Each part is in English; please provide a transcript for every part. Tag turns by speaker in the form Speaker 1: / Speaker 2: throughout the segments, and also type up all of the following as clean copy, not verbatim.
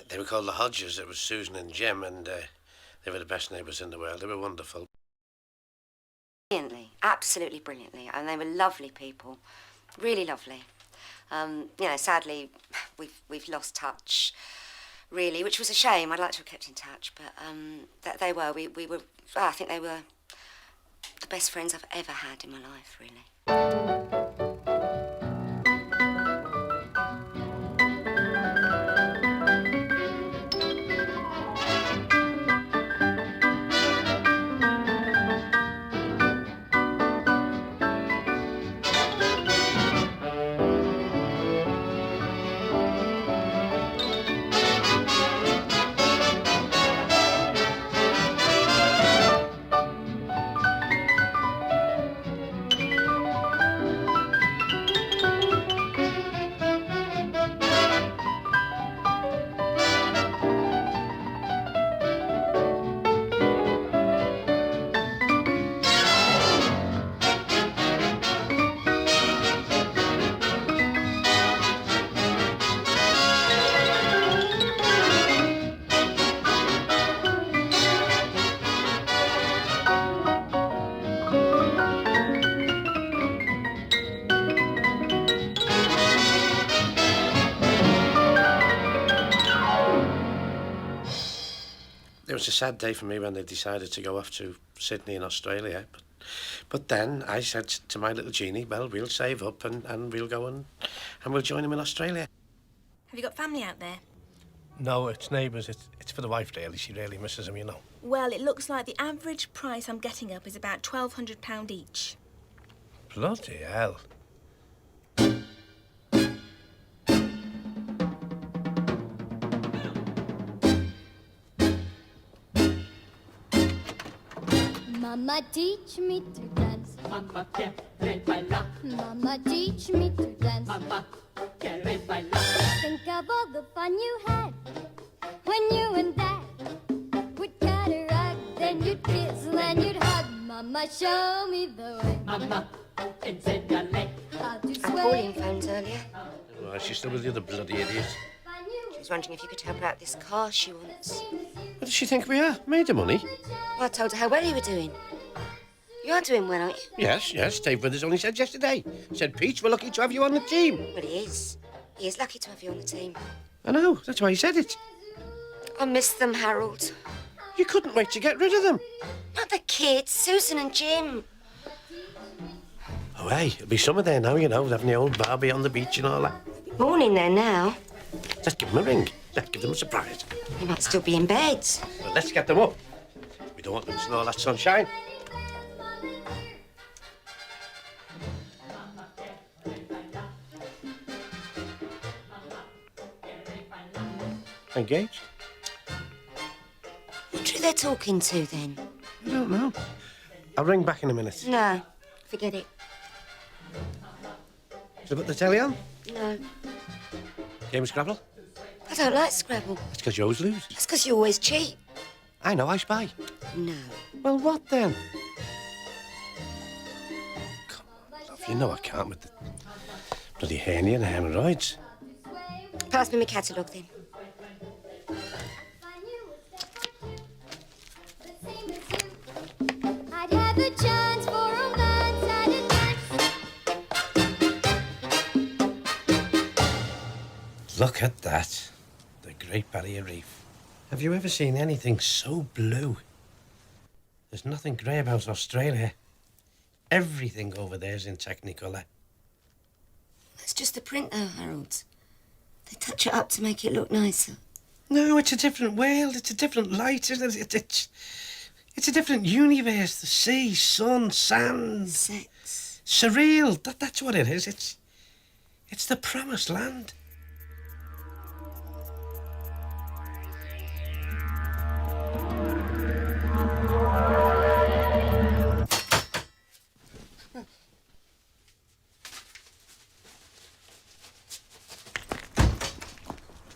Speaker 1: They were called the Hodges. It was Susan and Jim, and they were the best neighbours in the world. They were wonderful.
Speaker 2: Brilliantly, absolutely brilliantly, and they were lovely people, really lovely. Sadly, we've lost touch, really, which was a shame. I'd like to have kept in touch, but they were. We were. I think they were the best friends I've ever had in my life, really.
Speaker 1: It was a sad day for me when they decided to go off to Sydney in Australia. But then I said to my little genie, well, we'll save up and we'll go and we'll join him in Australia.
Speaker 3: Have you got family out there?
Speaker 1: No, it's Neighbours. It's for the wife, really. She really misses him, you know.
Speaker 3: Well, it looks like the average price I'm getting up is about £1,200 each.
Speaker 1: Bloody hell.
Speaker 4: Mama, teach me to dance.
Speaker 5: Mamma quiere bailar.
Speaker 4: Mama, teach me to dance.
Speaker 5: Mamma quiere bailar.
Speaker 4: Think of all the fun you had when you and Dad would cut a rug, then you'd kiss, then you'd hug. Mama, show me the way.
Speaker 5: Mama, enséñale.
Speaker 4: How to
Speaker 2: I
Speaker 4: sway.
Speaker 2: called in phones earlier.
Speaker 1: Well, she's still with the other bloody idiot.
Speaker 2: She was wondering if you could help her out with this car she wants.
Speaker 1: What does she think we are? Made of money?
Speaker 2: Well, I told her how well you were doing. You are doing well, aren't you?
Speaker 1: Yes. Dave Brothers only said yesterday. Said, Peach, we're lucky to have you on the team.
Speaker 2: Well, he is. He is lucky to have you on the team.
Speaker 1: I know, that's why he said it.
Speaker 2: I miss them, Harold.
Speaker 1: You couldn't wait to get rid of them.
Speaker 2: Not the kids, Susan and Jim.
Speaker 1: Oh, hey, it'll be summer there now, you know, having the old Barbie on the beach and all that.
Speaker 2: Morning there now.
Speaker 1: Let's give them a ring. Let's give them a surprise.
Speaker 2: They might still be in bed.
Speaker 1: Well, let's get them up. We don't want them to see all that sunshine. Engaged?
Speaker 2: Who they're talking to, then?
Speaker 1: I don't know. I'll ring back in a minute.
Speaker 2: No, forget it.
Speaker 1: Should I put the telly on?
Speaker 2: No,
Speaker 1: Game of Scrabble?
Speaker 2: I don't like Scrabble.
Speaker 1: That's because you always lose.
Speaker 2: That's because you always cheat.
Speaker 1: I know, I spy.
Speaker 2: No.
Speaker 1: Well, what then? Come on, love, you know I can't with the bloody hernia and the hemorrhoids.
Speaker 2: Pass me my catalogue, then.
Speaker 4: I'd have a chance for romance at a dance.
Speaker 1: Look at that. The Great Barrier Reef. Have you ever seen anything so blue? There's nothing grey about Australia. Everything over there's in Technicolor.
Speaker 2: That's just the print, though, Harold. They touch it up to make it look nicer.
Speaker 1: No, it's a different world. It's a different light, isn't it? It's a different universe. The sea, sun, sand.
Speaker 2: Sex.
Speaker 1: Surreal. That's what it is. It's the promised land.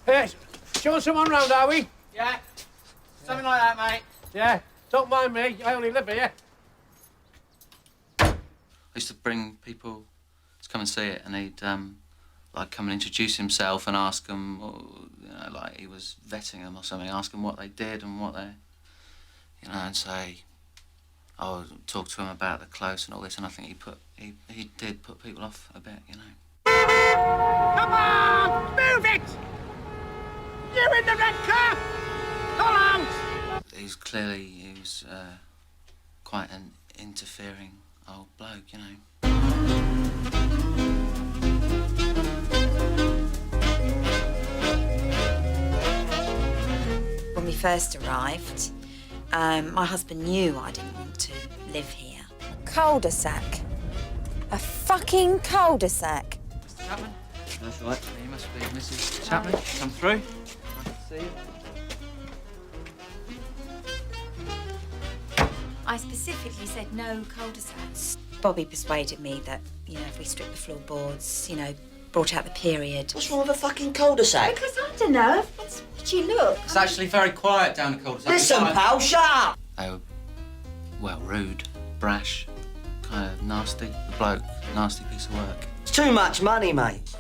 Speaker 1: Hey, showing someone round, are we?
Speaker 6: Yeah, something like that, mate.
Speaker 1: Yeah, don't mind me. I only live here.
Speaker 7: I used to bring people to come and see it, and they'd like come and introduce himself and ask them, you know, like he was vetting them or something, ask them what they did and what they, you know, and say, oh, talk to him about the close and all this. And I think he did put people off a bit, you know.
Speaker 1: Come on! Move it! You in the red car! Pull out!
Speaker 7: He was quite an interfering old bloke, you know.
Speaker 8: When we first arrived, my husband knew I didn't want to live here. A cul-de-sac. A fucking cul-de-sac.
Speaker 7: Mr. Chapman? That's right. You must be Mrs. Chapman. Come through. Nice to see you.
Speaker 3: I specifically said no cul-de-sacs.
Speaker 8: Bobby persuaded me that, you know, if we stripped the floorboards, you know, brought out the period.
Speaker 9: What's wrong with a fucking cul-de-sac?
Speaker 3: Because I don't know, that's what you look.
Speaker 7: It's actually very quiet down the cul-de-sac.
Speaker 9: Listen, pal, shut up!
Speaker 7: They were, well, rude, brash, kind of nasty. The bloke, nasty piece of work.
Speaker 9: It's too much money, mate.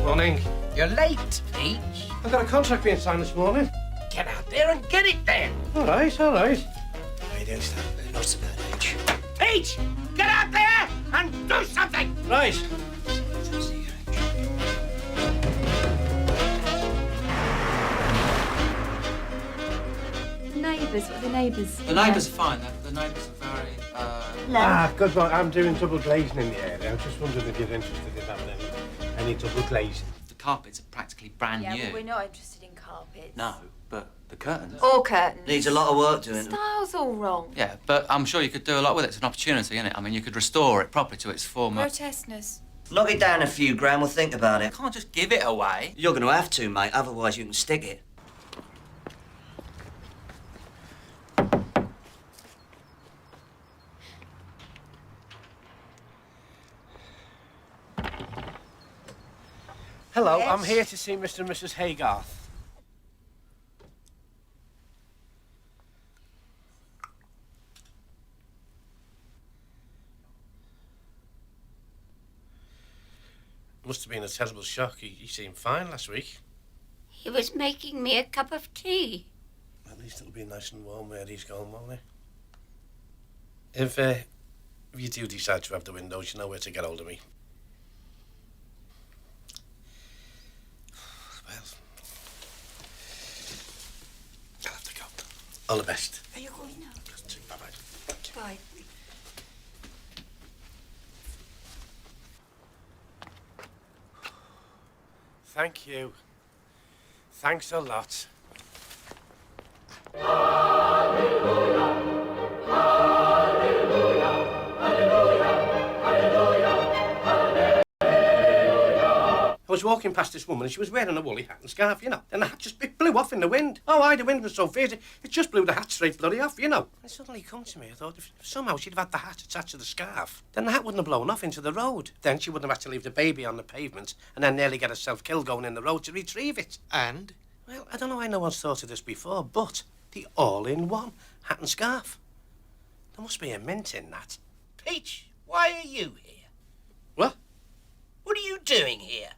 Speaker 1: Morning.
Speaker 6: You're late, Peach.
Speaker 1: I've got a contract being signed this morning.
Speaker 6: Get out there and get it then.
Speaker 1: All right, all right.
Speaker 9: How you doing, Stan? Not so bad, age.
Speaker 6: Peach, get out there and do something.
Speaker 1: Right.
Speaker 3: Neighbours, what are the neighbours?
Speaker 7: The neighbours are fine. The neighbours are very,
Speaker 1: Ah, good boy. I'm doing double glazing in the area. I was just wondering if you're interested in having any double glazing.
Speaker 7: The carpets are practically brand new.
Speaker 3: Yeah, but we're not interested in carpets.
Speaker 7: No, but the curtains.
Speaker 3: Or curtains.
Speaker 9: Needs a lot of work doing.
Speaker 3: Style's all wrong.
Speaker 7: Yeah, but I'm sure you could do a lot with it. It's an opportunity, isn't it? I mean, you could restore it properly to its former...
Speaker 3: Grotesqueness.
Speaker 9: Knock it down a few grand, we'll think about
Speaker 7: You
Speaker 9: it.
Speaker 7: can't just give it away.
Speaker 9: You're going to have to, mate, otherwise you can stick it.
Speaker 1: Hello,
Speaker 9: Yes?
Speaker 1: I'm here to see Mr. and Mrs. Haygarth. Must have been a terrible shock. He seemed fine last week.
Speaker 10: He was making me a cup of tea.
Speaker 1: At least it'll be nice and warm where he's going, won't it? If you do decide to have the windows, you know where to get hold of me. Well, I'll have to go. All the best.
Speaker 8: Are you going now?
Speaker 1: Bye-bye.
Speaker 8: Bye.
Speaker 1: Thank you. Thanks a lot. I was walking past this woman and she was wearing a woolly hat and scarf, you know. And the hat just blew off in the wind. Oh, aye, the wind was so fierce, it just blew the hat straight bloody off, you know. It suddenly come to me, I thought, if somehow she'd have had the hat attached to the scarf, then the hat wouldn't have blown off into the road. Then she wouldn't have had to leave the baby on the pavement and then nearly get herself killed going in the road to retrieve it.
Speaker 6: And?
Speaker 1: Well, I don't know why no one's thought of this before, but the all-in-one hat and scarf. There must be a mint in that.
Speaker 6: Peach, why are you here?
Speaker 1: What?
Speaker 6: What are you doing here?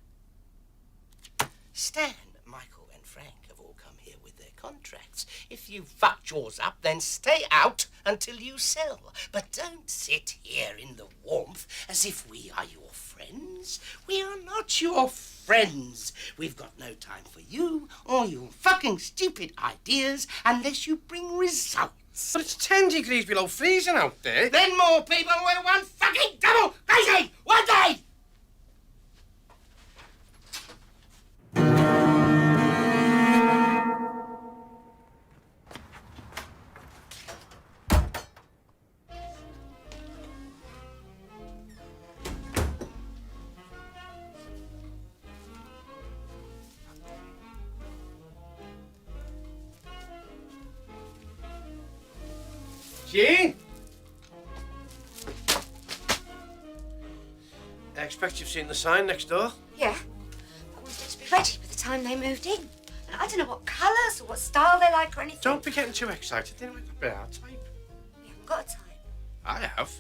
Speaker 6: Stan, Michael and Frank have all come here with their contracts. If you fucked yours up, then stay out until you sell. But don't sit here in the warmth as if we are your friends. We are not your friends. We've got no time for you or your fucking stupid ideas unless you bring results.
Speaker 1: But it's 10 degrees below freezing out there.
Speaker 6: Then more people will want fucking double crazy one day!
Speaker 1: Jean? I expect you've seen the sign next door.
Speaker 2: Yeah. I wanted it to be ready by the time they moved in. And I don't know what colours or what style they like or anything.
Speaker 1: Don't be getting too excited. They might not be our type.
Speaker 2: got a type.
Speaker 1: I have.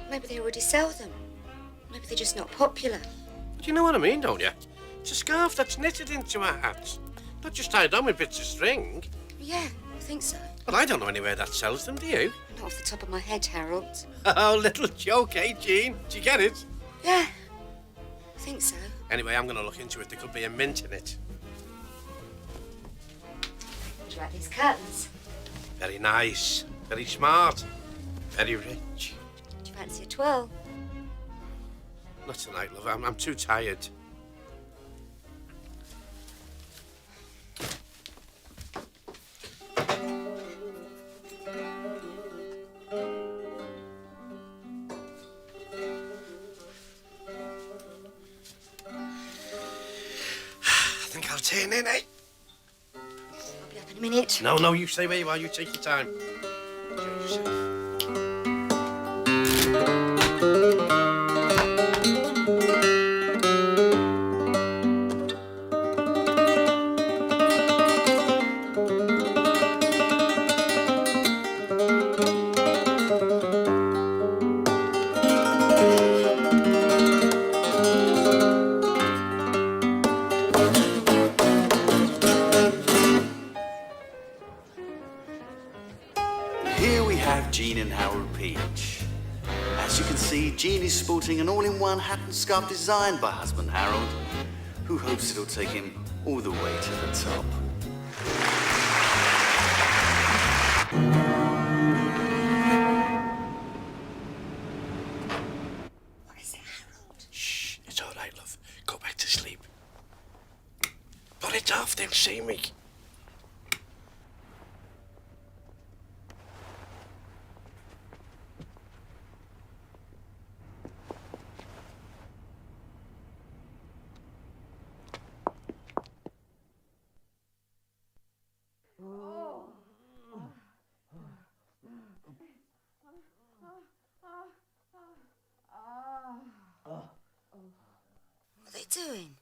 Speaker 2: Maybe they already sell them. Maybe they're just not popular.
Speaker 1: Do you know what I mean, don't you? It's a scarf that's knitted into a hat. Not just tied on with bits of string.
Speaker 2: Yeah, I think so.
Speaker 1: Well, I don't know anywhere that sells them, do you?
Speaker 2: Not off the top of my head, Harold.
Speaker 1: Oh, little joke, eh, Jean? Do you get it?
Speaker 2: Yeah, I think so.
Speaker 1: Anyway, I'm going to look into it. There could be a mint in it.
Speaker 2: Do you like these curtains?
Speaker 1: Very nice. Very smart. Very rich.
Speaker 2: Do you fancy a twirl?
Speaker 1: Not tonight, love. I'm too tired. I think I'll turn in, eh?
Speaker 2: I'll be up in a minute.
Speaker 1: No, you stay where you are. You take your time. Enjoy yourself.
Speaker 11: Here we have Jean and Harold Peach. As you can see, Jean is sporting an all-in-one hat and scarf designed by husband Harold, who hopes it'll take him all the way to the top.
Speaker 2: What is it, Harold?
Speaker 1: Shh, it's all right, love. Go back to sleep. Put it off, they'll see me.
Speaker 2: What are they doing?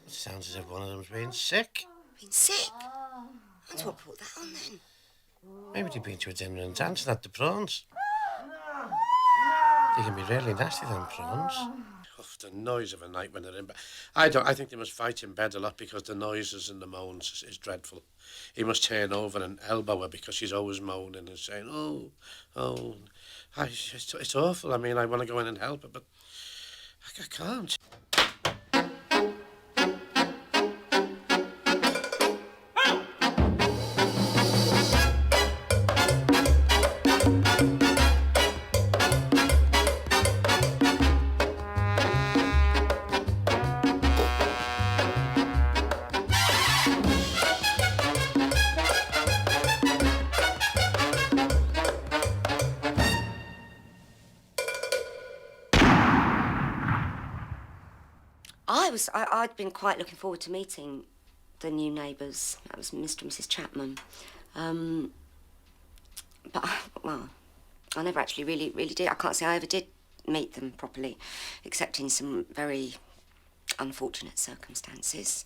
Speaker 1: It sounds as if one of them's been sick.
Speaker 2: Been sick? And what brought that on then?
Speaker 1: Maybe they've been to a dinner and dancing at the prawns. They can be really nasty, them prawns. Oh, the noise of a night when they're in bed. I think they must fight in bed a lot because the noises and the moans is dreadful. He must turn over and elbow her because she's always moaning and saying, oh. It's awful. I mean, I want to go in and help her, but I can't.
Speaker 2: I'd been quite looking forward to meeting the new neighbours. That was Mr. and Mrs. Chapman. But, well, I never actually really did. I can't say I ever did meet them properly, except in some very unfortunate circumstances.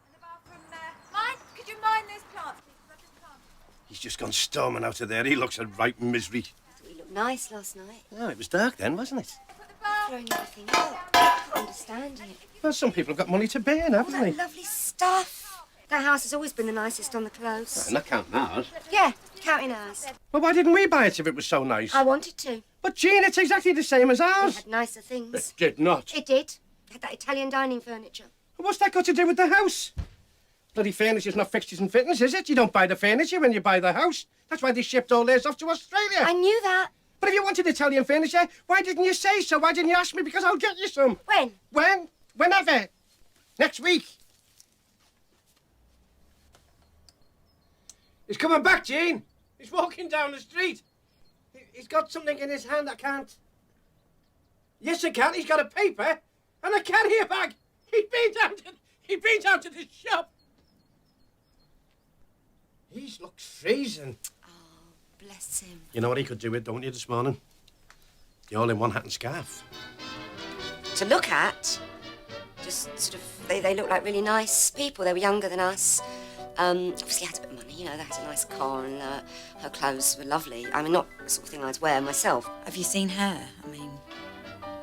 Speaker 8: In the bathroom there. Mike, could you mind those plants, please? I've just planted.
Speaker 1: He's just gone storming out of there. He looks a right misery.
Speaker 2: We looked nice last night.
Speaker 1: Oh, it was dark then, wasn't it?
Speaker 2: Throwing everything out. Not understanding it.
Speaker 1: Well, some people have got money to burn, haven't
Speaker 2: All
Speaker 1: they?
Speaker 2: that lovely stuff. That house has always been the nicest on the close.
Speaker 1: Not counting ours.
Speaker 2: Yeah, counting ours.
Speaker 1: Well, why didn't we buy it if it was so nice?
Speaker 2: I wanted to.
Speaker 1: But, Jean, it's exactly the same as
Speaker 2: It
Speaker 1: ours.
Speaker 2: had nicer things.
Speaker 1: It did not.
Speaker 2: It did. It had that Italian dining furniture.
Speaker 1: What's that got to do with the house? Bloody furniture's not fixtures and fittings, is it? You don't buy the furniture when you buy the house. That's why they shipped all theirs off to Australia.
Speaker 2: I knew that.
Speaker 1: But if you wanted Italian furniture, why didn't you say so? Why didn't you ask me? Because I'll get you some.
Speaker 2: When?
Speaker 1: When? Whenever. Next week. He's coming back, Jean. He's walking down the street. He's got something in his hand I can't... Yes, I can. He's got a paper and a carrier bag. He'd been down to the shop. He looks freezing.
Speaker 2: Oh, bless him.
Speaker 1: You know what he could do with, don't you, this morning? The all-in-one hat and scarf.
Speaker 2: To look at, just sort of, they looked like really nice people. They were younger than us. Obviously had a bit of money, you know, they had a nice car and her clothes were lovely. I mean, not the sort of thing I'd wear myself.
Speaker 8: Have you seen her? I mean,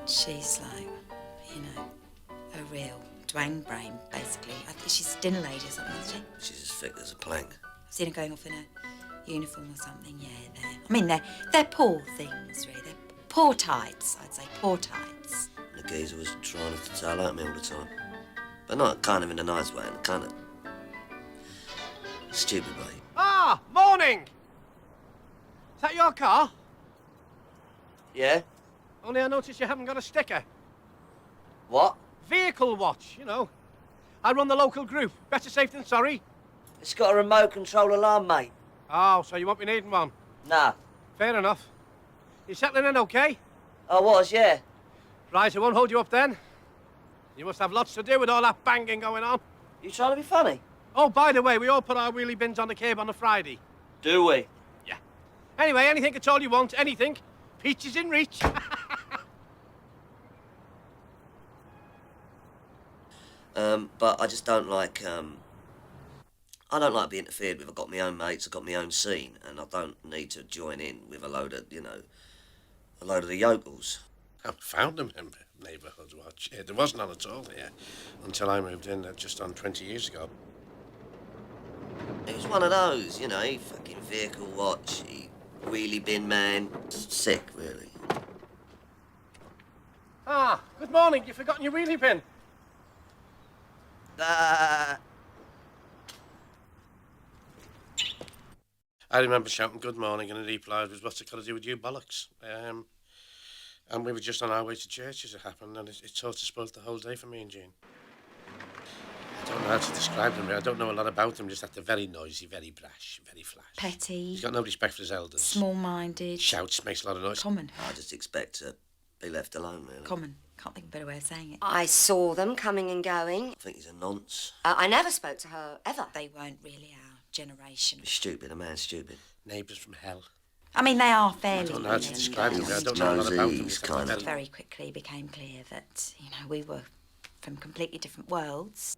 Speaker 8: she's like, you know, a real dwang brain, basically. I think she's a dinner lady or something, isn't she?
Speaker 9: She's as thick as a plank.
Speaker 8: I've seen her going off in a uniform or something, yeah, they're poor things, really. They're poor tights, I'd say, poor tights.
Speaker 9: The geezer was trying to tell at me all the time. But not kind of in a nice way, and kind of stupid way.
Speaker 1: Ah, morning! Is that your car?
Speaker 9: Yeah?
Speaker 1: Only I noticed you haven't got a sticker.
Speaker 9: What?
Speaker 1: Vehicle watch, you know. I run the local group. Better safe than sorry.
Speaker 9: It's got a remote control alarm, mate.
Speaker 1: Oh, so you won't be needing one?
Speaker 9: Nah.
Speaker 1: Fair enough. You settling in okay?
Speaker 9: I was, yeah.
Speaker 1: Right, I won't hold you up then. You must have lots to do with all that banging going on.
Speaker 9: You trying to be funny?
Speaker 1: Oh, by the way, we all put our wheelie bins on the curb on a Friday.
Speaker 9: Do we?
Speaker 1: Yeah. Anyway, anything at all you want, anything. Peach is in reach.
Speaker 9: But I just don't like, I don't like being interfered with. I've got my own mates, I've got my own scene, and I don't need to join in with a load of, you know, a load of the yokels.
Speaker 1: I found them in Neighbourhood Watch. There wasn't none at all here until I moved in just on 20 years ago.
Speaker 9: It was one of those, you know, fucking vehicle watch, wheelie bin man. Sick, really.
Speaker 1: Ah, good morning. You've forgotten your wheelie bin. I remember shouting good morning and he replied, what's it got to do with you bollocks? And we were just on our way to church as it happened, and it sort of spoilt the whole day for me and Jean. I don't know how to describe them. I don't know a lot about them, just that they're very noisy, very brash, very flash.
Speaker 8: Petty.
Speaker 1: He's got no respect for his elders.
Speaker 8: Small-minded.
Speaker 1: Shouts, makes a lot of noise.
Speaker 8: Common.
Speaker 9: I just expect to be left alone, really.
Speaker 8: Common. Can't think of a better way of saying it.
Speaker 2: I saw them coming and going.
Speaker 9: I think he's a nonce.
Speaker 2: I never spoke to her, ever.
Speaker 8: They weren't really our generation.
Speaker 9: He's stupid, a man's stupid.
Speaker 1: Neighbours from hell.
Speaker 8: I mean, they are fairly...
Speaker 1: I don't know how to describe them. I don't know a lot about them.
Speaker 9: Kind of.
Speaker 8: Very quickly became clear that, you know, we were from completely different worlds.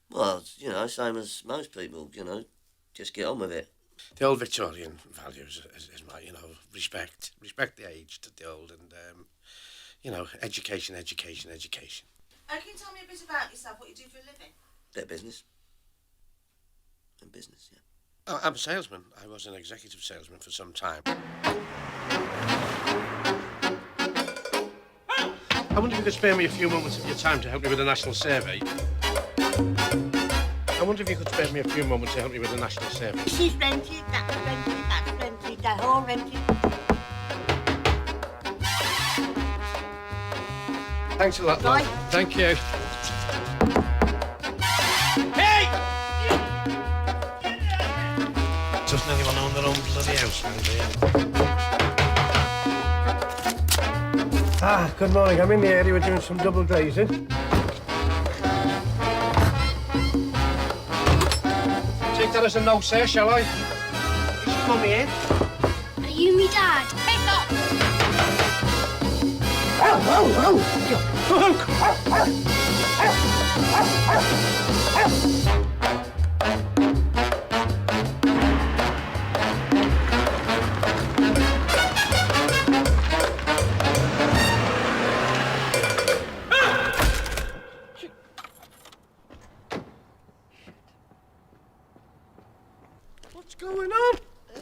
Speaker 9: Well, you know, same as most people, you know, just get on with it.
Speaker 1: The old Victorian values is you know, respect the aged, the old, and, you know, education.
Speaker 12: Can you tell me a bit about yourself, what you do for a living?
Speaker 9: Bit of business. And business, yeah.
Speaker 1: Oh, I'm a salesman. I was an executive salesman for some time. I wonder if you could spare me a few moments of your time to help me with the national survey. I wonder if you could spare me a few moments to help me with the national survey.
Speaker 12: She's rented, that's rented, they're all rented.
Speaker 1: Thanks a lot,
Speaker 12: Bye.
Speaker 1: love. Thank you. Hey! Doesn't anyone own their own bloody house around here? Ah, good morning. I'm in the area. We're doing some double glazing. Take that as a no, sir, shall I? Is your mummy in?
Speaker 4: Are you me dad?
Speaker 10: Piss off!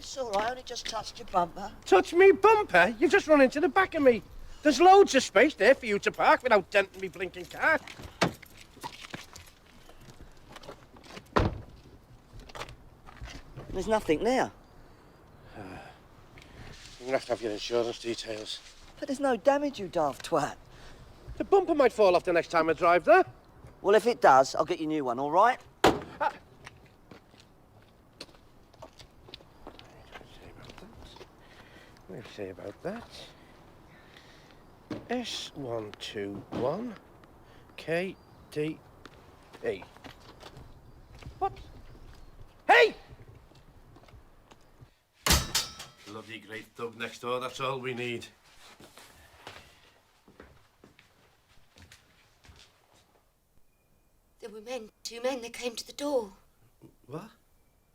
Speaker 9: It's all right, I only just touched your bumper.
Speaker 1: Touch me bumper? You've just run into the back of me. There's loads of space there for you to park without denting me blinking car.
Speaker 9: There's nothing there.
Speaker 1: You're gonna have to have your insurance details.
Speaker 9: But there's no damage, you daft twat.
Speaker 1: The bumper might fall off the next time I drive there.
Speaker 9: Well, if it does, I'll get you a new one, all right?
Speaker 1: What do you say about that? S121 KDE. What? Hey! Bloody great thug next door, that's all we need.
Speaker 2: There were two men, they came to the door.
Speaker 1: What?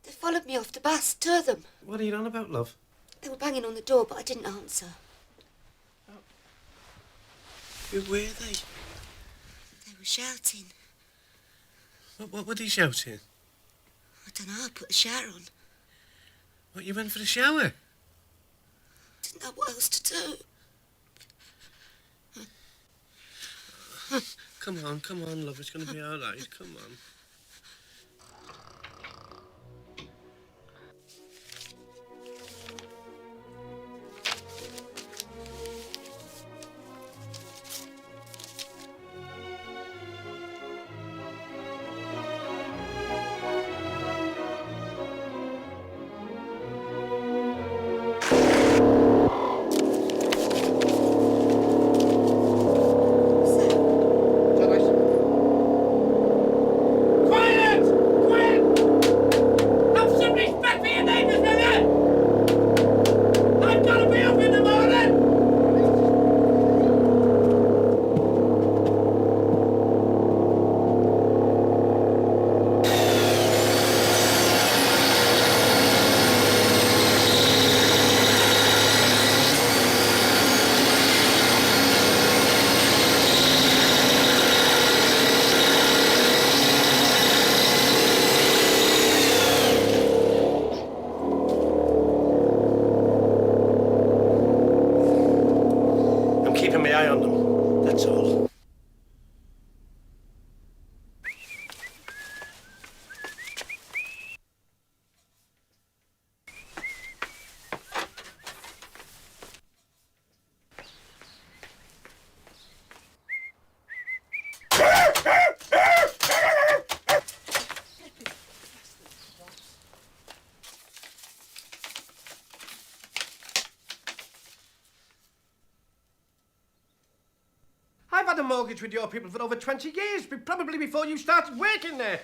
Speaker 2: They followed me off the bus, two of them.
Speaker 1: What are you on about, love?
Speaker 2: They were banging on the door, but I didn't answer.
Speaker 1: Who were they?
Speaker 2: They were shouting.
Speaker 1: What were they shouting?
Speaker 2: I don't know, I put the shower on.
Speaker 1: What, you went for a shower?
Speaker 2: Didn't know what else to do.
Speaker 1: Come on, love, it's gonna be all right, come on. I've had a mortgage with your people for over 20 years, probably before you started working there.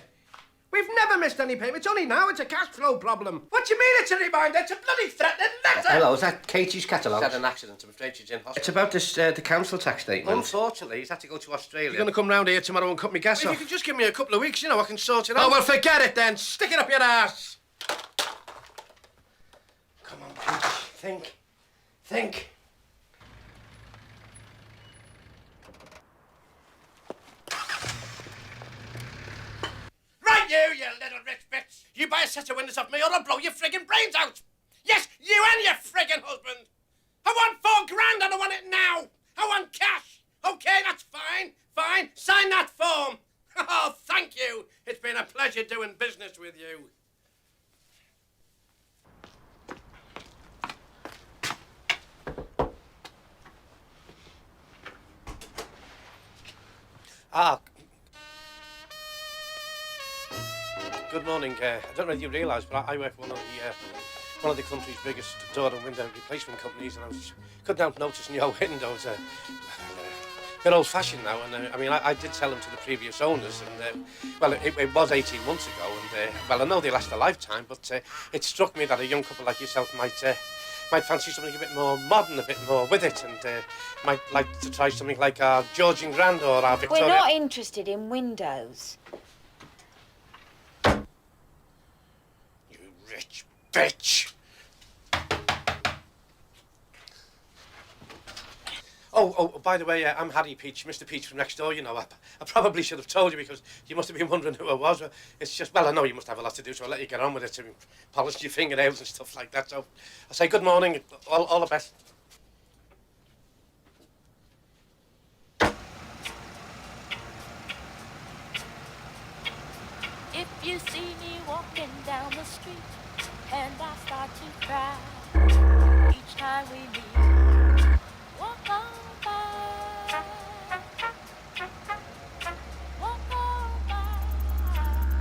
Speaker 1: We've never missed any payment. It's only now it's a cash flow problem. What do you mean it's a reminder? It's a bloody threatening letter!
Speaker 6: Hello, is that Katie's catalogue?
Speaker 1: She's had an accident. I'm afraid she's in hospital.
Speaker 6: It's about this, the council tax statement.
Speaker 1: Unfortunately, he's had to go to Australia.
Speaker 6: You're
Speaker 1: You're going to come round here tomorrow and cut me gas off. If you could just give me a couple of weeks, you know, I can sort it out. Oh, well, forget it then. Stick it up your ass. Come on, Peach. Think. Right, you little rich bitch. You buy a set of windows off me or I'll blow your friggin' brains out. Yes, you and your friggin' husband. I want $4,000 and I want it now. I want cash. Okay, that's fine. Fine. Sign that form. Oh, thank you. It's been a pleasure doing business with you. Good morning. I don't know if you realise, but I work for one of the country's biggest door and window replacement companies, and I couldn't help noticing your windows. They're old-fashioned now, and I did sell them to the previous owners, and well, it was 18 months ago, and well, I know they last a lifetime, but it struck me that a young couple like yourself might fancy something a bit more modern, a bit more with it, and might like to try something like our Georgian Grand or our Victoria.
Speaker 8: We're not interested in windows.
Speaker 1: You rich bitch! Oh, by the way, I'm Harry Peach, Mr. Peach from next door, you know. I probably should have told you because you must have been wondering who I was. It's just, well, I know you must have a lot to do, so I'll let you get on with it to polish your fingernails and stuff like that. So I say good morning, all the best.
Speaker 13: If you see me walking down the street and I start to cry each time we meet, walk on by, walk on by.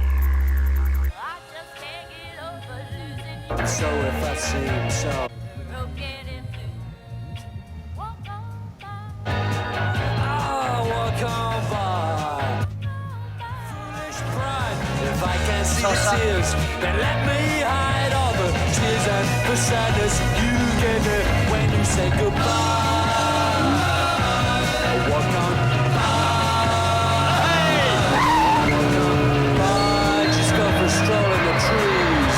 Speaker 13: I just can't get over losing you.
Speaker 14: So if I seem so
Speaker 13: Broken in blue, walk on by.
Speaker 14: I'll walk on by. Foolish pride. If I can't see the tears, then let me hide all the tears and the sadness you gave me when you said goodbye. I'll walk on by. Walk on by. Just go for a stroll in the trees.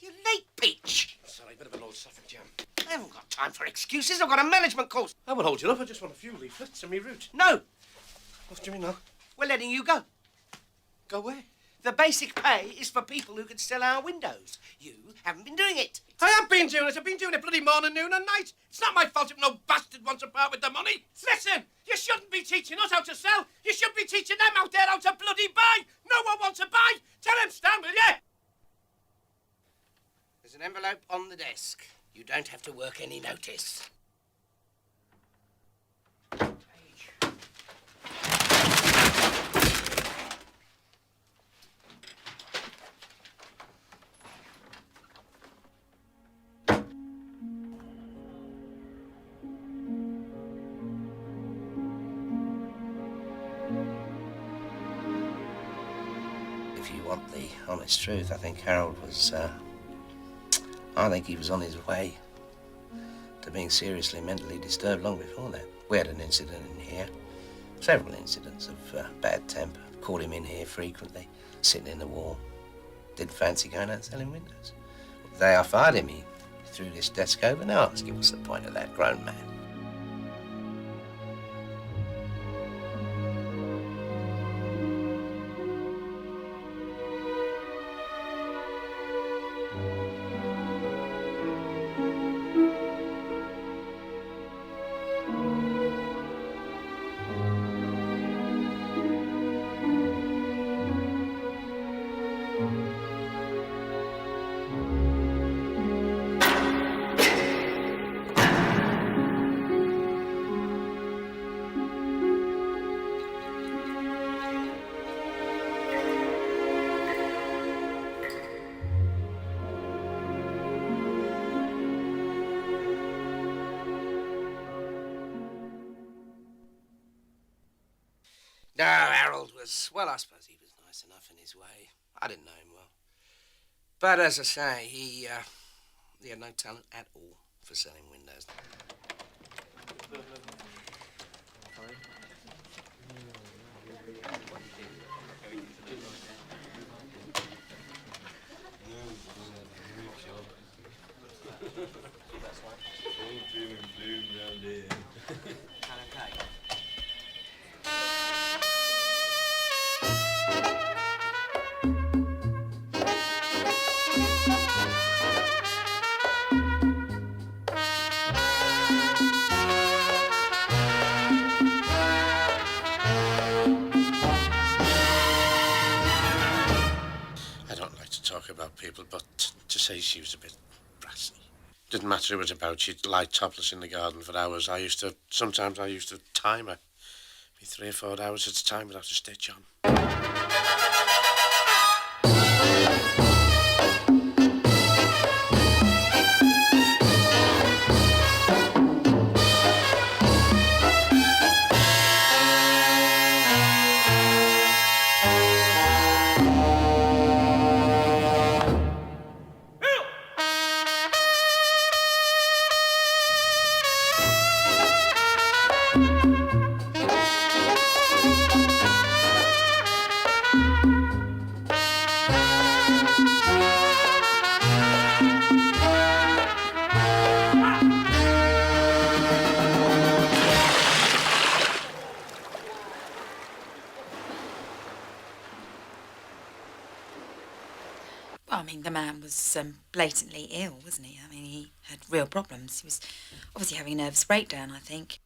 Speaker 6: You're late, Peach.
Speaker 1: Sorry, bit of an old Suffolk jam.
Speaker 6: I haven't got time for excuses. I've got a management course.
Speaker 1: I won't hold you up. I just want a few leaflets and me route.
Speaker 6: No,
Speaker 1: What do you mean, no?
Speaker 6: we're letting you go.
Speaker 1: Go where?
Speaker 6: The basic pay is for people who can sell our windows. You haven't been doing it.
Speaker 1: I have been doing it. I've been doing it bloody morning, noon and night. It's not my fault if no bastard wants to part with the money. Listen, you shouldn't be teaching us how to sell. You should be teaching them out there how to bloody buy. No one wants to buy. Tell them, Stan, will you?
Speaker 6: There's an envelope on the desk. You don't have to work any notice. If you want the honest truth, I think Harold was, I think he was on his way to being seriously mentally disturbed long before that. We had an incident in here, several incidents of bad temper. Caught him in here frequently, sitting in the warm. Didn't fancy going out and selling windows. The day I fired him, he threw this desk over. Now ask him what's the point of that, grown man? No, Harold was, well, I suppose he was nice enough in his way. I didn't know him well. But as I say, he had no talent at all for selling windows.
Speaker 1: say she was a bit brassy. Didn't matter who it was about, she'd lie topless in the garden for hours. Sometimes I used to time her. Be 3 or 4 hours at a time without a stitch on.
Speaker 8: Well, I mean, the man was blatantly ill, wasn't he? I mean, he had real problems. He was obviously having a nervous breakdown, I think.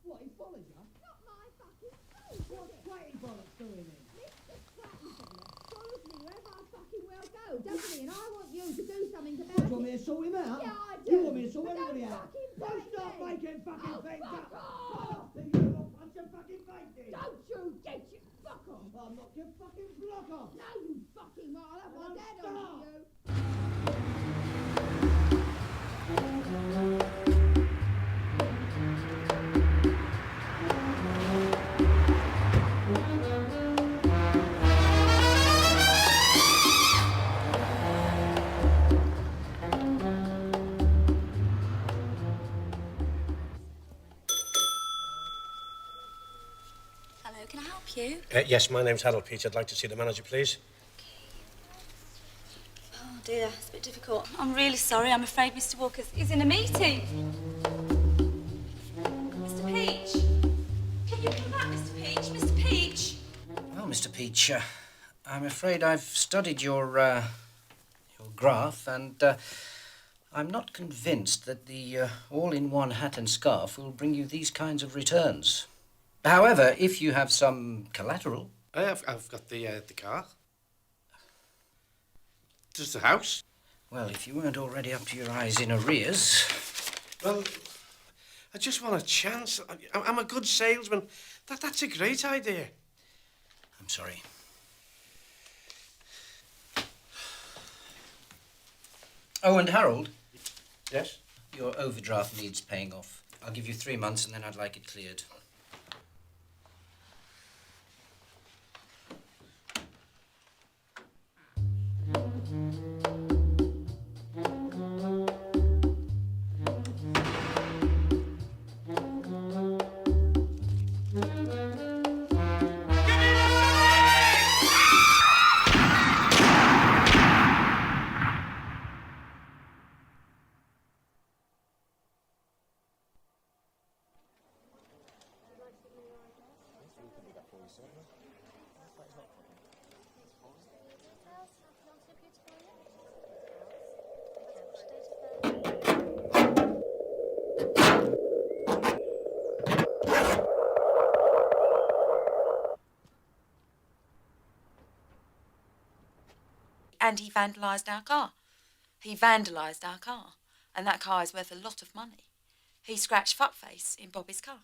Speaker 5: What, he followed you? Not my fucking fault. What's Twatty bollocks doing then? Mr. Twatty bollocks follows me wherever I fucking well go, doesn't he? And I want you to do something about it.
Speaker 15: You want me to sort him out?
Speaker 5: Yeah, I do.
Speaker 15: You want me to sort
Speaker 5: But
Speaker 15: everybody
Speaker 5: don't
Speaker 15: out?
Speaker 5: fucking
Speaker 15: Don't
Speaker 5: bite
Speaker 15: start
Speaker 5: me.
Speaker 15: making fucking things
Speaker 5: fuck
Speaker 15: up.
Speaker 5: off.
Speaker 15: Then you will punch your fucking face in.
Speaker 5: Don't you get your fuck off.
Speaker 15: I'll knock your fucking block off.
Speaker 5: No, you fucking I'll have my
Speaker 15: Don't
Speaker 5: dad
Speaker 15: stop.
Speaker 5: on you.
Speaker 3: Hello, can I help you?
Speaker 1: Yes, my name's Harold Peach. I'd like to see the manager, please.
Speaker 3: Oh dear, it's a bit difficult. I'm really sorry. I'm afraid Mr. Walker's is in a meeting. Mr. Peach, can you come back, Mr. Peach? Mr. Peach.
Speaker 16: Well, Mr. Peach, I'm afraid I've studied your graph, and I'm not convinced that the all-in-one hat and scarf will bring you these kinds of returns. However, if you have some collateral...
Speaker 1: I've got the car. Does the house?
Speaker 16: Well, if you weren't already up to your eyes in arrears...
Speaker 1: Well, I just want a chance. I'm a good salesman. That's a great idea.
Speaker 16: I'm sorry. Oh, and Harold?
Speaker 1: Yes?
Speaker 16: Your overdraft needs paying off. I'll give you 3 months and then I'd like it cleared.
Speaker 8: And he vandalised our car. He vandalised our car. And that car is worth a lot of money. He scratched fuckface in Bobby's car.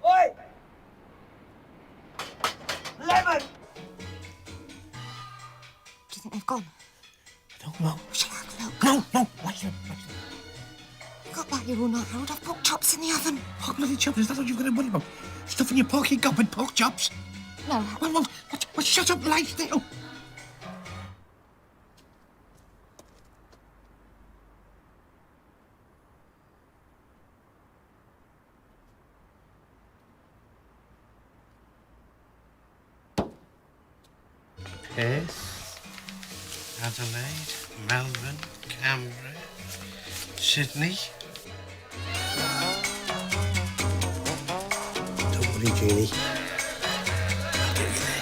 Speaker 15: Oi! Lemon!
Speaker 2: Do you think they've gone?
Speaker 1: I don't know.
Speaker 2: Shall I have a look?
Speaker 1: No, wait.
Speaker 2: You got back here all night, Harold. I've pork chops in the oven.
Speaker 1: Pork bloody chops, is that what you've got to worry about? Stuff in your porky gob with pork chops?
Speaker 2: No.
Speaker 1: Well, shut up, lie still. Perth, Adelaide, Melbourne, Canberra, Sydney. Hurry, Jeannie. I'll get you there.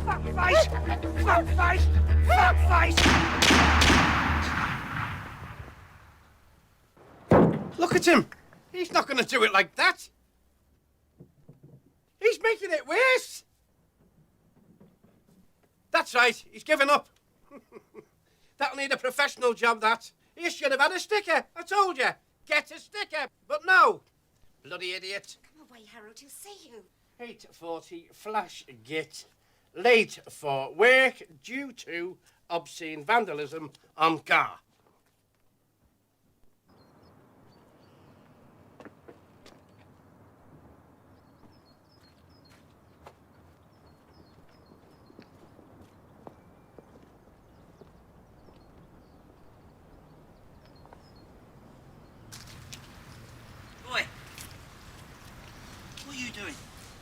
Speaker 15: Fuckface! Fuckface! Fuckface!
Speaker 1: Look at him. He's not going to do it like that. He's making it worse. That's right. He's given up. That'll need a professional job, that. You should have had a sticker. I told you. Get a sticker. But no. Bloody idiot.
Speaker 2: Come away, Harold. He'll see you.
Speaker 1: 8:40 flash git. Late for work due to obscene vandalism on car.
Speaker 15: Boy, what are you doing?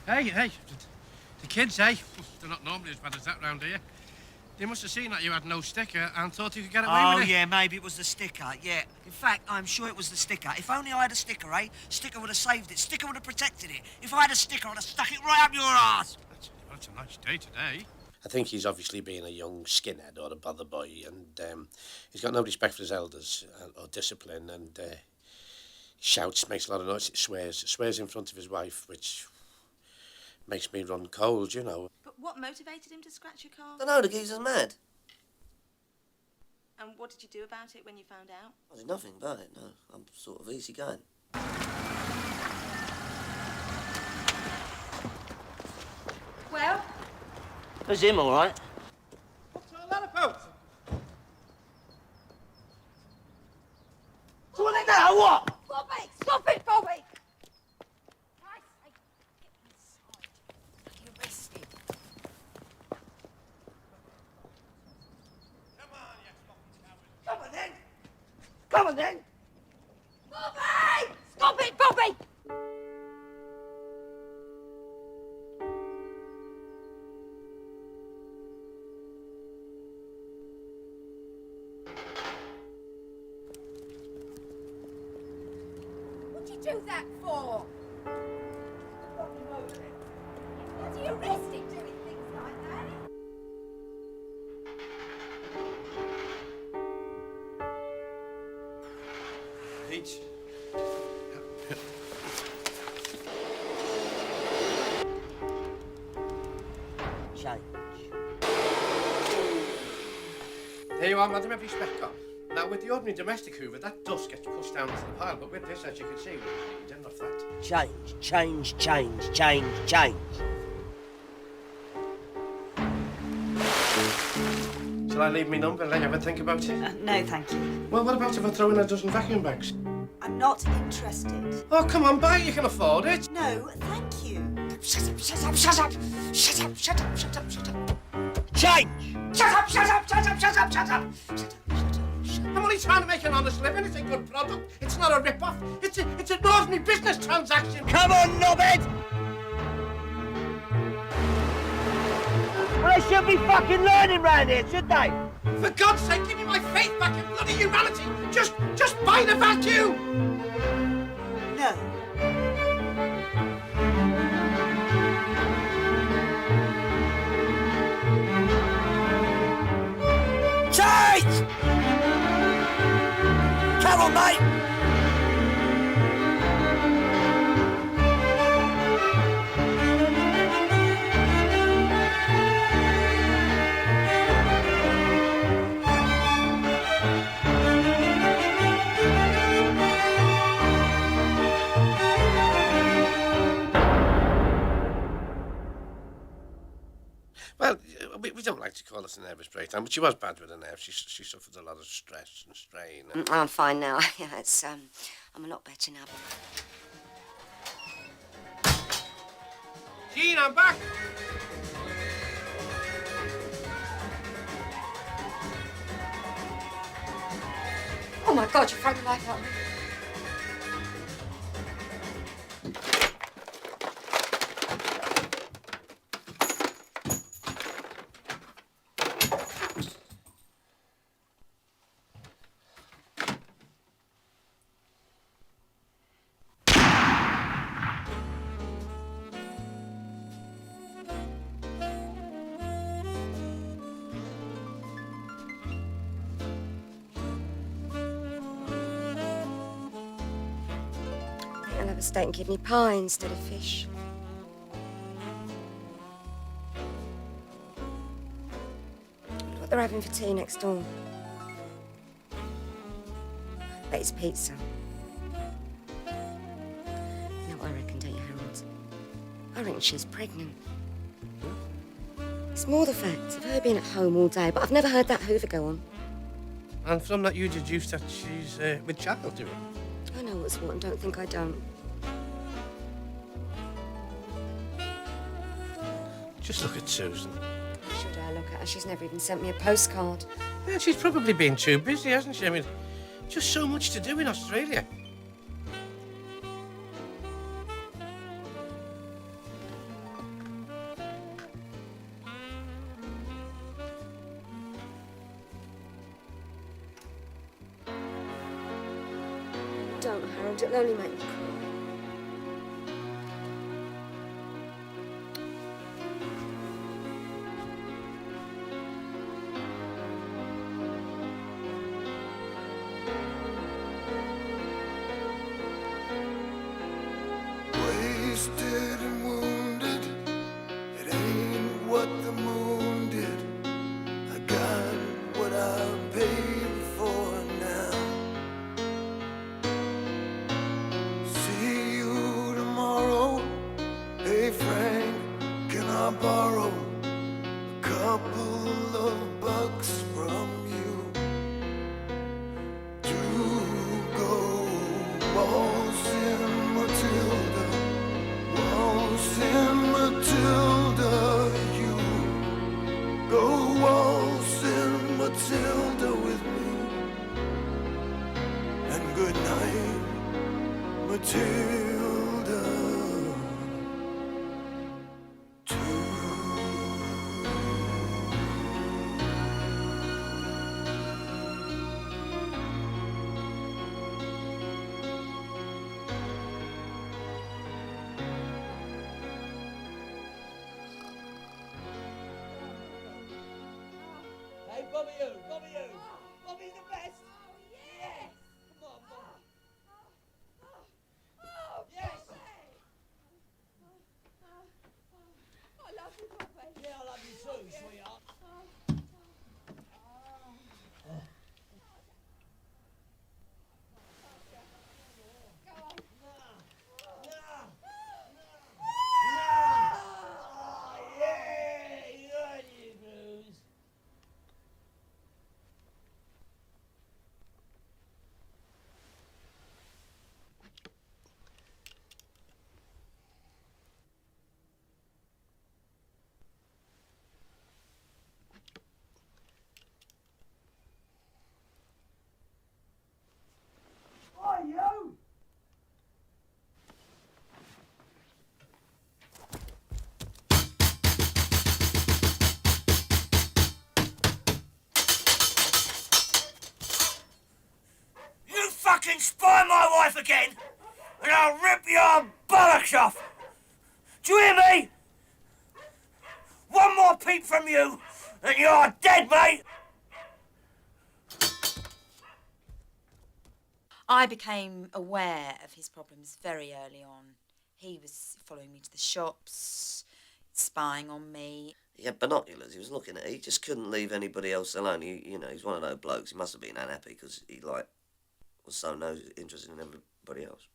Speaker 1: Hey, the kids, eh? They're not normally as bad as that round here. They must have seen that you had no sticker and thought you could get away with it.
Speaker 15: Oh, yeah, maybe it was the sticker, yeah. In fact, I'm sure it was the sticker. If only I had a sticker, eh? Sticker would have saved it. Sticker would have protected it. If I had a sticker, I'd have stuck it right up your ass.
Speaker 1: That's a nice day today. I think he's obviously being a young skinhead or a bother boy, and he's got no respect for his elders or discipline, and shouts, makes a lot of noise, swears in front of his wife, which makes me run cold, you know.
Speaker 12: But what motivated him to scratch your car?
Speaker 9: I don't know, the geezer's mad.
Speaker 12: And what did you do about it when you found out?
Speaker 9: I did nothing about it, no. I'm sort of easy going.
Speaker 12: Well?
Speaker 15: There's him, all right.
Speaker 1: What's all that about?
Speaker 15: Do you want it now, or what?
Speaker 12: Stop it! Stop it, Bobby!
Speaker 15: Come on, then. Come on, then.
Speaker 12: Bobby! Stop it, Bobby! What'd you do that for? Was he arrested doing things like that?
Speaker 1: Pete.
Speaker 15: Change.
Speaker 1: There you are, madam, every speck gone. Now, with the ordinary domestic hoover, that dust gets pushed down into the pile, but with this, as you can see, we're doing off that.
Speaker 15: Change, change, change, change, change.
Speaker 1: Shall I leave me number and let you have a think about it?
Speaker 12: No, thank you.
Speaker 1: Well, what about if I throw in a dozen vacuum bags?
Speaker 12: I'm not interested.
Speaker 1: Oh, come on, buy it, you can afford it.
Speaker 12: No, thank you.
Speaker 15: Shut up, shut up, shut up. Shut up, shut up, shut up, shut up. Change!
Speaker 1: Shut up, shut up, shut up, shut up, shut up. I'm only trying to make an honest living. It's a good product. It's not a rip-off. It's an ordinary business transaction.
Speaker 15: Come on, knobhead! Well, they should be fucking learning round here, should they?
Speaker 1: For God's sake, give me my faith back in bloody humanity. Just buy the vacuum.
Speaker 12: No.
Speaker 15: Change! Come on, mate!
Speaker 1: Well, we don't like to call it a nervous breakdown, but she was bad with her nerves. She suffered a lot of stress and strain. And...
Speaker 2: I'm fine now. Yeah, it's I'm a lot better now.
Speaker 1: Jean, I'm back.
Speaker 2: Oh my God, you thrown the light out. have a steak and kidney pie instead of fish. What they're having for tea next door. I bet it's pizza. You know what I reckon, don't you, Harold? I reckon she's pregnant. It's more the fact of her being at home all day, but I've never heard that Hoover go on.
Speaker 1: And from that you deduced that she's with child, do you?
Speaker 2: I know what's what and don't think I don't.
Speaker 1: Just look at Susan.
Speaker 2: Should I look at her? She's never even sent me a postcard.
Speaker 1: Yeah, she's probably been too busy, hasn't she? I mean, just so much to do in Australia.
Speaker 2: Don't, Harold. It'll only make me cry.
Speaker 17: Wasted and wounded, it ain't what the moon did. I got what I paid for now. See you tomorrow. Hey Frank, can I borrow a couple of bucks from you to go waltzing Matilda? Waltzing Matilda, you go waltzing Matilda with me. And good night, Matilda.
Speaker 15: Hey, Bobby you, Bobby you. Bobby's the best. Oh, yes. Come on, Bobby. Yes.
Speaker 5: I love you, Bobby.
Speaker 15: Yeah, I love you too, sweetheart. You! You fucking spy my wife again, and I'll rip your bollocks off! Do you hear me? One more peep from you, and you're dead, mate!
Speaker 8: I became aware of his problems very early on. He was following me to the shops, spying on me.
Speaker 9: He had binoculars. He was looking at it. He just couldn't leave anybody else alone. He's one of those blokes. He must have been unhappy because he was so interested in everybody else.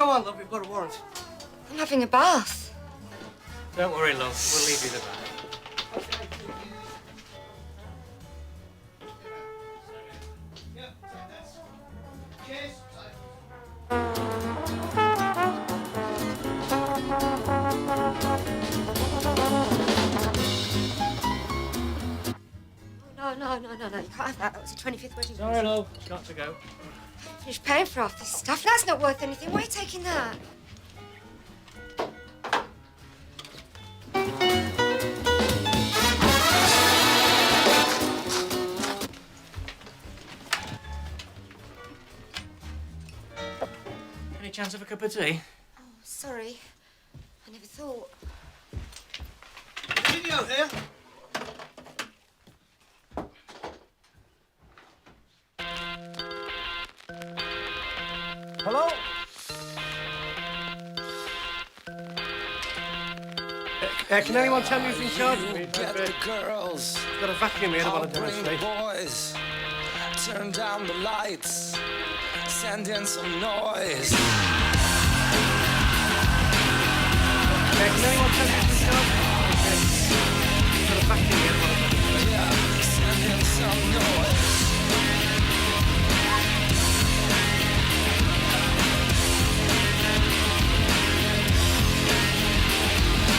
Speaker 15: Come on, love, we've got a warrant.
Speaker 2: I'm having a bath.
Speaker 15: Don't worry, love. We'll leave you the bath.
Speaker 2: No, you can't have that. That was a 25th wedding.
Speaker 15: Sorry, love. It's got to go.
Speaker 2: Finished paying for half this stuff. That's not worth anything. Why are you taking that?
Speaker 15: Any chance of a cup of tea?
Speaker 2: Oh, sorry. I never thought.
Speaker 15: Video here. Hello? Can anyone tell me who's in charge of me?
Speaker 17: Get the girls.
Speaker 15: I've got a vacuum here. I
Speaker 17: I'll
Speaker 15: want to
Speaker 17: bring
Speaker 15: demonstrate.
Speaker 17: boys. Turn down the lights. Send in some noise.
Speaker 15: Can anyone tell me who's in charge? I've got a vacuum here. I want to demonstrate.
Speaker 17: Yeah, send in some noise.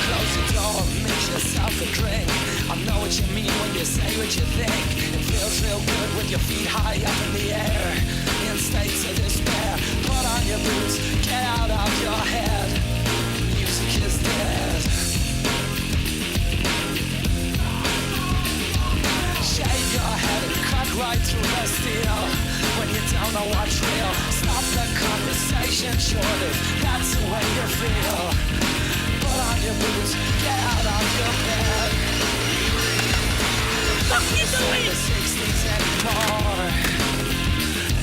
Speaker 17: Close the door, mix yourself a drink. I know what you mean when you say what you think. It feels real good with your feet high up in the air. In states of despair, put on your boots, get out of your head. Music is dead. Shave your head and cut right through the steel. When you don't know what's real, stop the conversation short if that's the way you feel. Put on your boots, get out of your bed.
Speaker 15: What are you doing?
Speaker 17: The 60s anymore.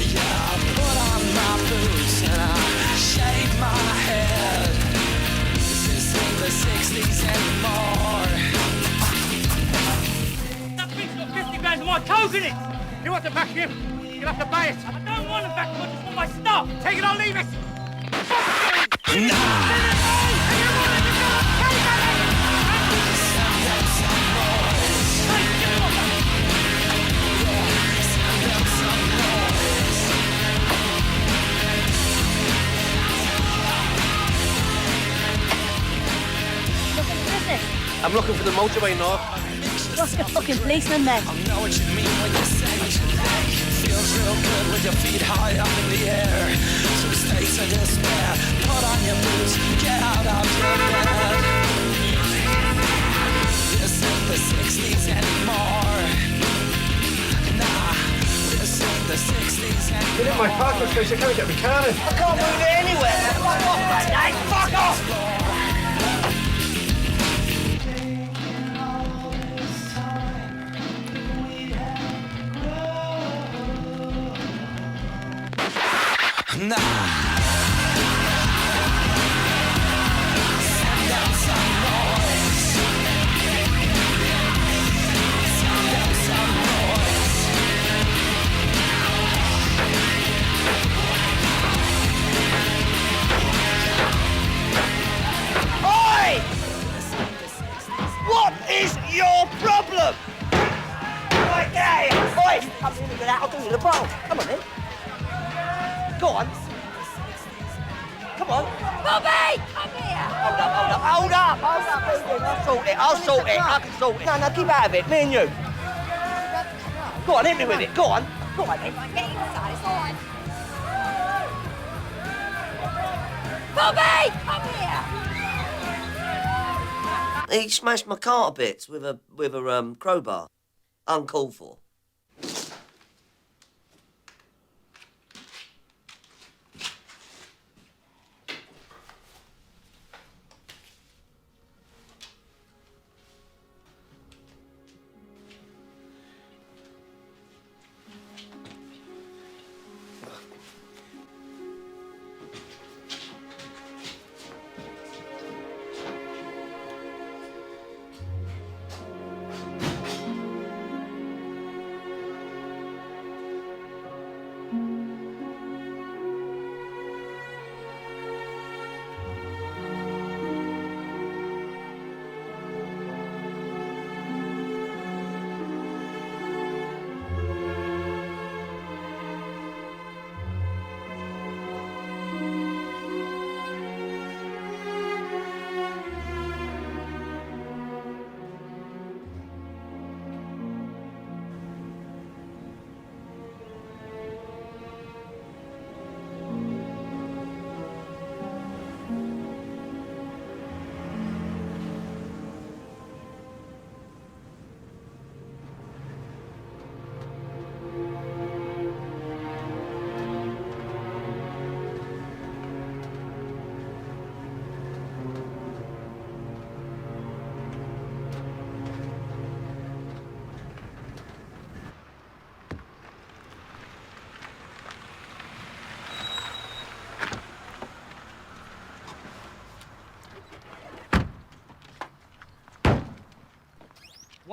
Speaker 17: Yeah, I put on my boots and I shave my head. This ain't the 60s anymore.
Speaker 15: That bit's got 50 grams of my coke in it. You want the vacuum? You'll have to buy it. I don't want a vacuum. I just want my stuff. Take it or leave it.
Speaker 1: I'm looking for the motorway north.
Speaker 13: What's the fucking policeman then?
Speaker 17: I know what you mean when you say what you think. Feels real good with your feet high up in the air. Through states of despair, put on your boots, get out of your bed. This ain't the 60s anymore. Nah, this ain't the 60s anymore.
Speaker 1: Get in my parking space, I can't get my car in.
Speaker 15: I can't move it anywhere. Fuck off, man. Hey, fuck off.
Speaker 17: Nah. Send out some noise. Send out some noise.
Speaker 15: Oi! What is your problem? Right there! Oi! Come in and get out, I'll do you the bowl. Come on then. Go on. Come on.
Speaker 10: Bobby, come here.
Speaker 15: Hold up. I'll sort it. I can sort it. No, keep out of it. Me and you. Go on, hit me with it. Go on. Go on, then.
Speaker 10: Get inside, it's all right. Bobby, come here.
Speaker 9: He smashed my car to bits with a crowbar. Uncalled for.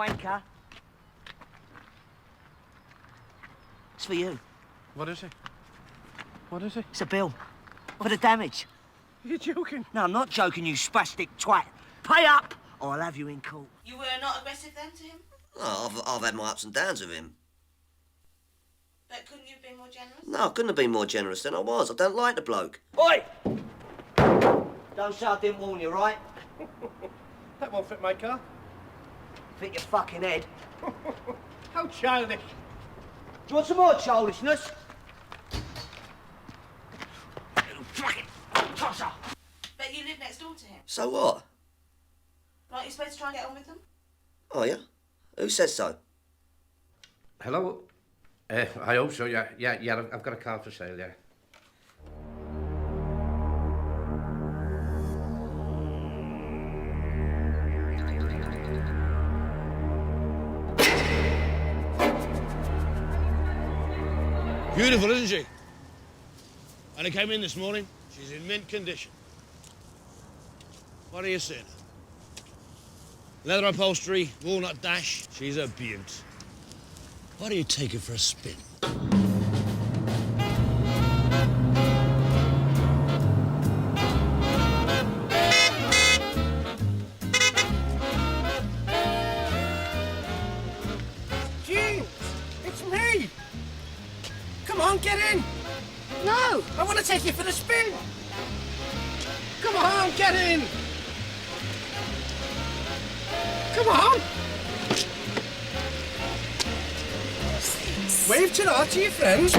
Speaker 15: wanker. It's for you.
Speaker 1: What is it? What is it?
Speaker 15: It's a bill. For the damage.
Speaker 1: You're joking?
Speaker 15: No, I'm not joking, you spastic twat. Pay up, or I'll have you in court.
Speaker 12: You were not aggressive then to him?
Speaker 9: Oh, I've had my ups and downs with him.
Speaker 12: But couldn't you have been more generous?
Speaker 9: No, I couldn't have been more generous than I was. I don't like the bloke.
Speaker 15: Oi! Don't say I didn't warn you, right?
Speaker 1: That won't fit my car.
Speaker 15: Fit your fucking head.
Speaker 1: How childish.
Speaker 15: Do you want some more childishness? You fucking tosser!
Speaker 12: But you live next door to him.
Speaker 9: So what?
Speaker 12: Aren't you supposed to try and get on with them?
Speaker 9: Oh, yeah? Who says so?
Speaker 1: Hello? I hope so, yeah. Yeah, I've got a car for sale, yeah.
Speaker 18: Beautiful, isn't she? And I came in this morning. She's in mint condition. What are you saying? Leather upholstery, walnut dash. She's a beaut. Why do you take her for a spin?
Speaker 1: Jean! It's me! Come on, get in!
Speaker 10: No!
Speaker 1: I want to take you for the spin! Come on, get in! Come on! Wave to your friends.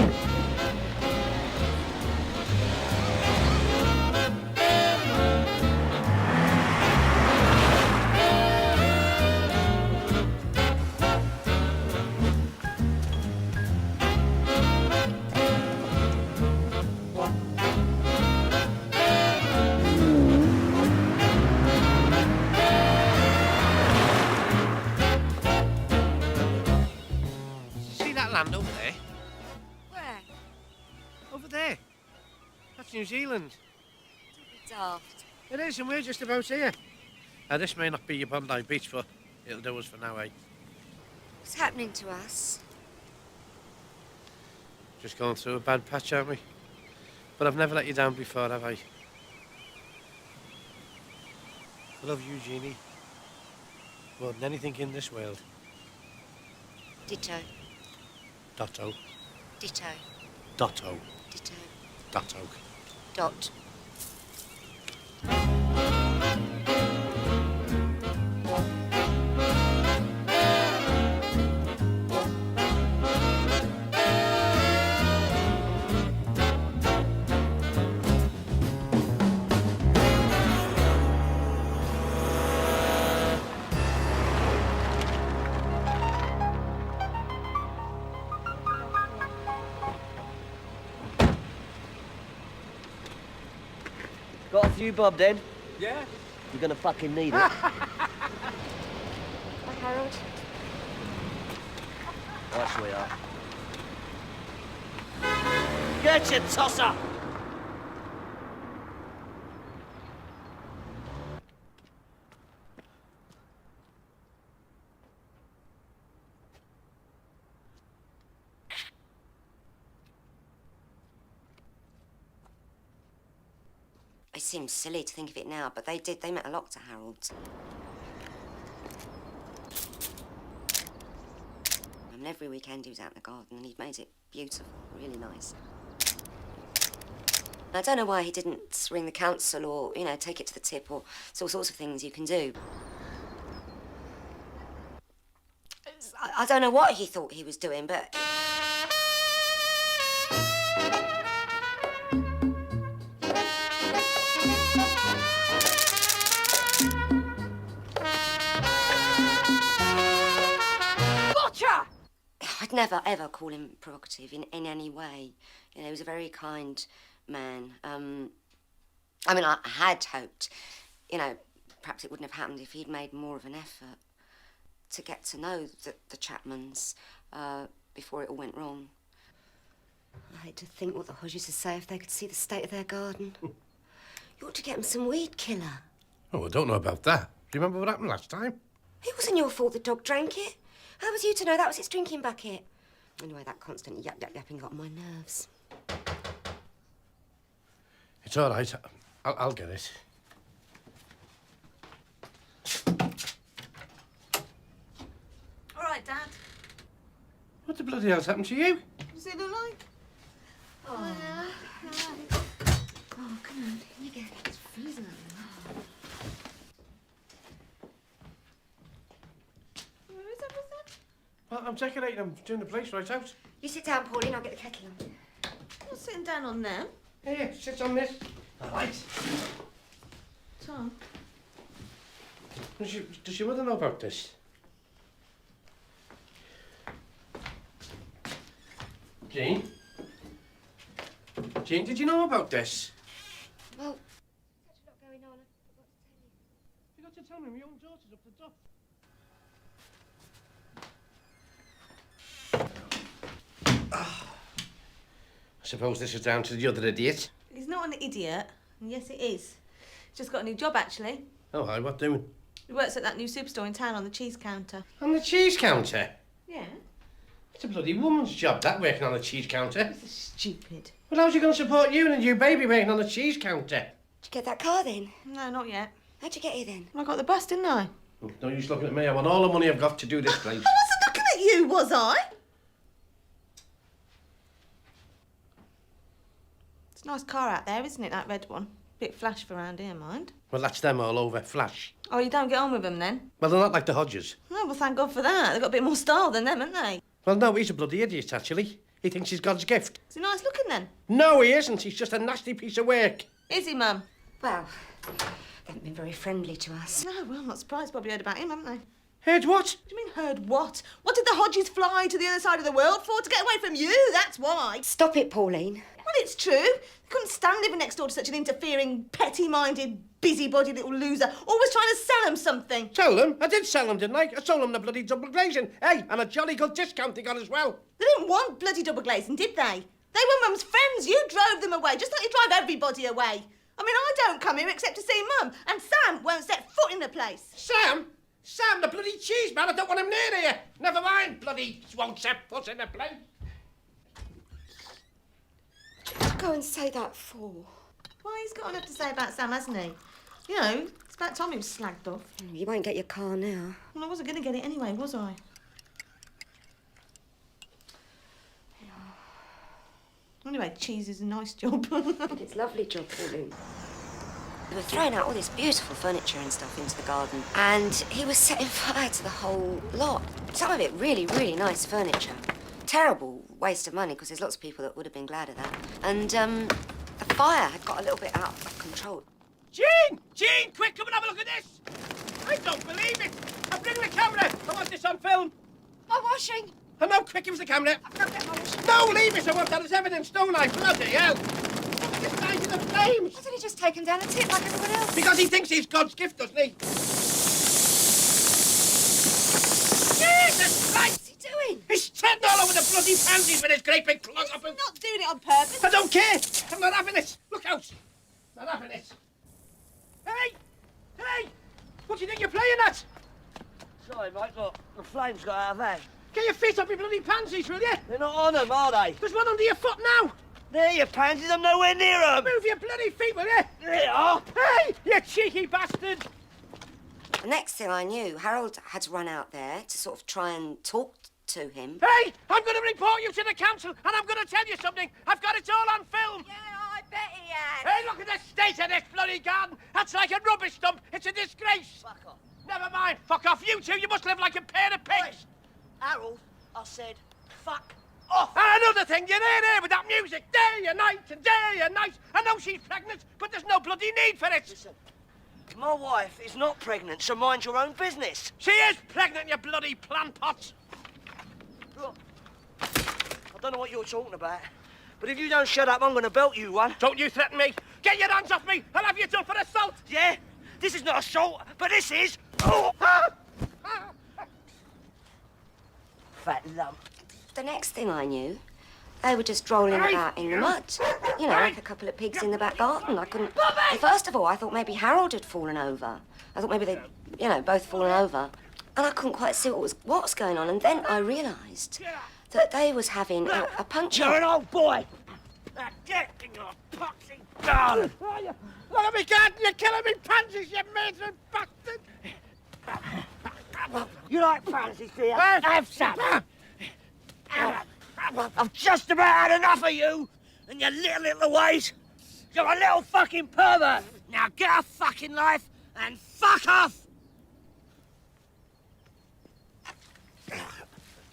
Speaker 1: See that land over there?
Speaker 10: Where?
Speaker 1: Over there. That's New Zealand.
Speaker 10: Daft.
Speaker 1: It is, and we're just about here. This may not be your Bondi Beach, but it'll do us for now, eh?
Speaker 2: What's happening to us?
Speaker 1: Just going through a bad patch, aren't we? But I've never let you down before, have I? I love you, Jeannie. More than anything in this world.
Speaker 2: Ditto.
Speaker 1: Dotto.
Speaker 2: Ditto.
Speaker 1: Dotto.
Speaker 2: Ditto.
Speaker 1: Dotto.
Speaker 2: Dot.
Speaker 15: Got a few bob then?
Speaker 1: Yeah?
Speaker 15: You're gonna fucking need it.
Speaker 2: Hi, Harold.
Speaker 15: Right, sweetheart. Get your tosser!
Speaker 2: It seems silly to think of it now, but they did. They meant a lot to Harold. And every weekend he was out in the garden and he'd made it beautiful, really nice. I don't know why he didn't ring the council or, you know, take it to the tip or all sorts of things you can do. I don't know what he thought he was doing, but... I'd never, ever call him provocative in any way. You know, he was a very kind man. I mean, I had hoped, you know, perhaps it wouldn't have happened if he'd made more of an effort to get to know the Chapmans before it all went wrong. I hate to think what the Hodges would say if they could see the state of their garden. You ought to get them some weed killer.
Speaker 1: Oh, I don't know about that. Do you remember what happened last time?
Speaker 2: It wasn't your fault the dog drank it. How was you to know that was its drinking bucket? Anyway, that constant yapping got on my nerves.
Speaker 1: It's all right. I'll get it.
Speaker 12: All right, Dad.
Speaker 1: What the bloody hell's happened to you?
Speaker 12: Does it look like?
Speaker 2: Oh, come on. You get it. It's freezing out there.
Speaker 12: Where is everything?
Speaker 1: Well, I'm decorating. I'm doing the place right out.
Speaker 2: You sit down, Pauline. I'll get the kettle on.
Speaker 12: I'm not sitting down on them.
Speaker 1: Here, sit on this. All right.
Speaker 12: Tom.
Speaker 1: Does your mother know about this? Jean? Jean, did you know about this?
Speaker 2: Well, there's such a lot going on. I forgot to tell you.
Speaker 1: You got to tell me. My own daughter's up the top. I suppose this is down to the other idiot.
Speaker 12: He's not an idiot. And yes, it is. He's just got a new job, actually.
Speaker 1: Oh, hi, what doing?
Speaker 12: He works at that new superstore in town on the cheese counter.
Speaker 1: On the cheese counter?
Speaker 12: Yeah.
Speaker 1: It's a bloody woman's job, that, working on the cheese counter.
Speaker 12: This is stupid.
Speaker 1: Well, how's he going to support you and a new baby working on the cheese counter?
Speaker 2: Did you get that car then?
Speaker 12: No, not yet.
Speaker 2: How'd you get here then?
Speaker 12: Well, I got the bus, didn't I?
Speaker 1: No use looking at me. I want all the money I've got to do this place.
Speaker 12: I wasn't looking at you, was I? It's a nice car out there, isn't it, that red one? Bit flash for round here, mind.
Speaker 1: Well, that's them all over. Flash.
Speaker 12: Oh, you don't get on with them, then?
Speaker 1: Well, they're not like the Hodges.
Speaker 12: No, well, thank God for that. They've got a bit more style than them, haven't they?
Speaker 1: Well, no, he's a bloody idiot, actually. He thinks he's God's gift.
Speaker 12: Is he nice looking, then?
Speaker 1: No, he isn't. He's just a nasty piece of work.
Speaker 12: Is he, Mum?
Speaker 2: Well, they haven't been very friendly to us.
Speaker 12: No, well, I'm not surprised. Probably heard about him, haven't they?
Speaker 1: Heard what?
Speaker 12: What do you mean, heard what? What did the Hodges fly to the other side of the world for? To get away from you, that's why.
Speaker 2: Stop it, Pauline.
Speaker 12: Well, it's true. They couldn't stand living next door to such an interfering, petty-minded, busybody little loser, always trying to sell them something.
Speaker 1: Sell them? I did sell them, didn't I? I sold them the bloody double glazing. Hey, and a jolly good discount they got as well.
Speaker 12: They didn't want bloody double glazing, did they? They were Mum's friends. You drove them away, just like you drive everybody away. I mean, I don't come here except to see Mum, and Sam won't set foot in the place.
Speaker 1: Sam? Sam, the bloody cheese man. I don't want him near here. Never mind, bloody won't set foot in the place.
Speaker 2: Go and say that for?
Speaker 12: Well, he's got enough to say about Sam, hasn't he? You know, it's about time he was slagged off.
Speaker 2: You won't get your car now.
Speaker 12: Well, I wasn't going to get it anyway, was I? Anyway, cheese is a nice job.
Speaker 2: It's a lovely job, Pauline. They were throwing out all this beautiful furniture and stuff into the garden, and he was setting fire to the whole lot. Some of it really, really nice furniture. Terrible waste of money, because there's lots of people that would have been glad of that. And the fire had got a little bit out of control.
Speaker 15: Jean! Jean, quick, come and have a look at this! I don't believe it! I'm bringing the camera! I want this on film!
Speaker 2: My washing!
Speaker 1: Oh, no, quick, give us the camera.
Speaker 2: I've got to get my washing.
Speaker 1: No, leave it. I want that as evidence, don't I? Bloody hell. Look at this guy to the flames.
Speaker 2: Why didn't he just take him down a tip like everyone else?
Speaker 1: Because he thinks he's God's gift, doesn't he?
Speaker 2: Jesus Christ! What's he doing?
Speaker 1: He's treading all over the bloody pansies with his great big clog up.
Speaker 12: He's not doing it on purpose.
Speaker 1: I don't care. I'm not having it. Look out. Not having it. Hey! Hey! What do you think you're playing at?
Speaker 15: Sorry, mate, look, the flames got out of hand.
Speaker 1: Get your feet up your bloody pansies, will you?
Speaker 15: They're not on them, are they?
Speaker 1: There's one under your foot now.
Speaker 15: There, your pansies, I'm nowhere near them.
Speaker 1: Move your bloody feet, will you?
Speaker 15: There they are.
Speaker 1: Hey, you cheeky bastard.
Speaker 2: The next thing I knew, Harold had to run out there to sort of try and talk to him.
Speaker 1: Hey, I'm going to report you to the council, and I'm going to tell you something. I've got it all on film.
Speaker 12: Yeah, I bet he has.
Speaker 1: Hey, look at the state of this bloody garden. That's like a rubbish dump. It's a disgrace.
Speaker 15: Fuck off.
Speaker 1: Never mind. Fuck off. You two, you must live like a pair of pigs.
Speaker 15: Right. Harold, I said, fuck off.
Speaker 1: And another thing, you're there with that music. Day and night and day and night. I know she's pregnant, but there's no bloody need for it.
Speaker 15: Listen, my wife is not pregnant, so mind your own business.
Speaker 1: She is pregnant, you bloody plant pots.
Speaker 15: Look, I don't know what you're talking about, but if you don't shut up, I'm going to belt you one.
Speaker 1: Don't you threaten me. Get your hands off me. I'll have you done for assault.
Speaker 15: Yeah? This is not assault, but this is... Oh. Fat lump.
Speaker 2: The next thing I knew, they were just drolling about in the mud. You know, like a couple of pigs in the back garden. I couldn't... Well, first of all, I thought maybe Harold had fallen over. I thought maybe they'd, you know, both fallen over. And I couldn't quite see what was going on. And then I realised that they was having a punch-up.
Speaker 15: You're an old boy. Get in your poxy darling. Look at me, God, you're killing me pansies, you miserable bastard. You like pansies, do you? Have some. I've just about had enough of you and your little ways. You're a little fucking pervert. Now get a fucking life and fuck off.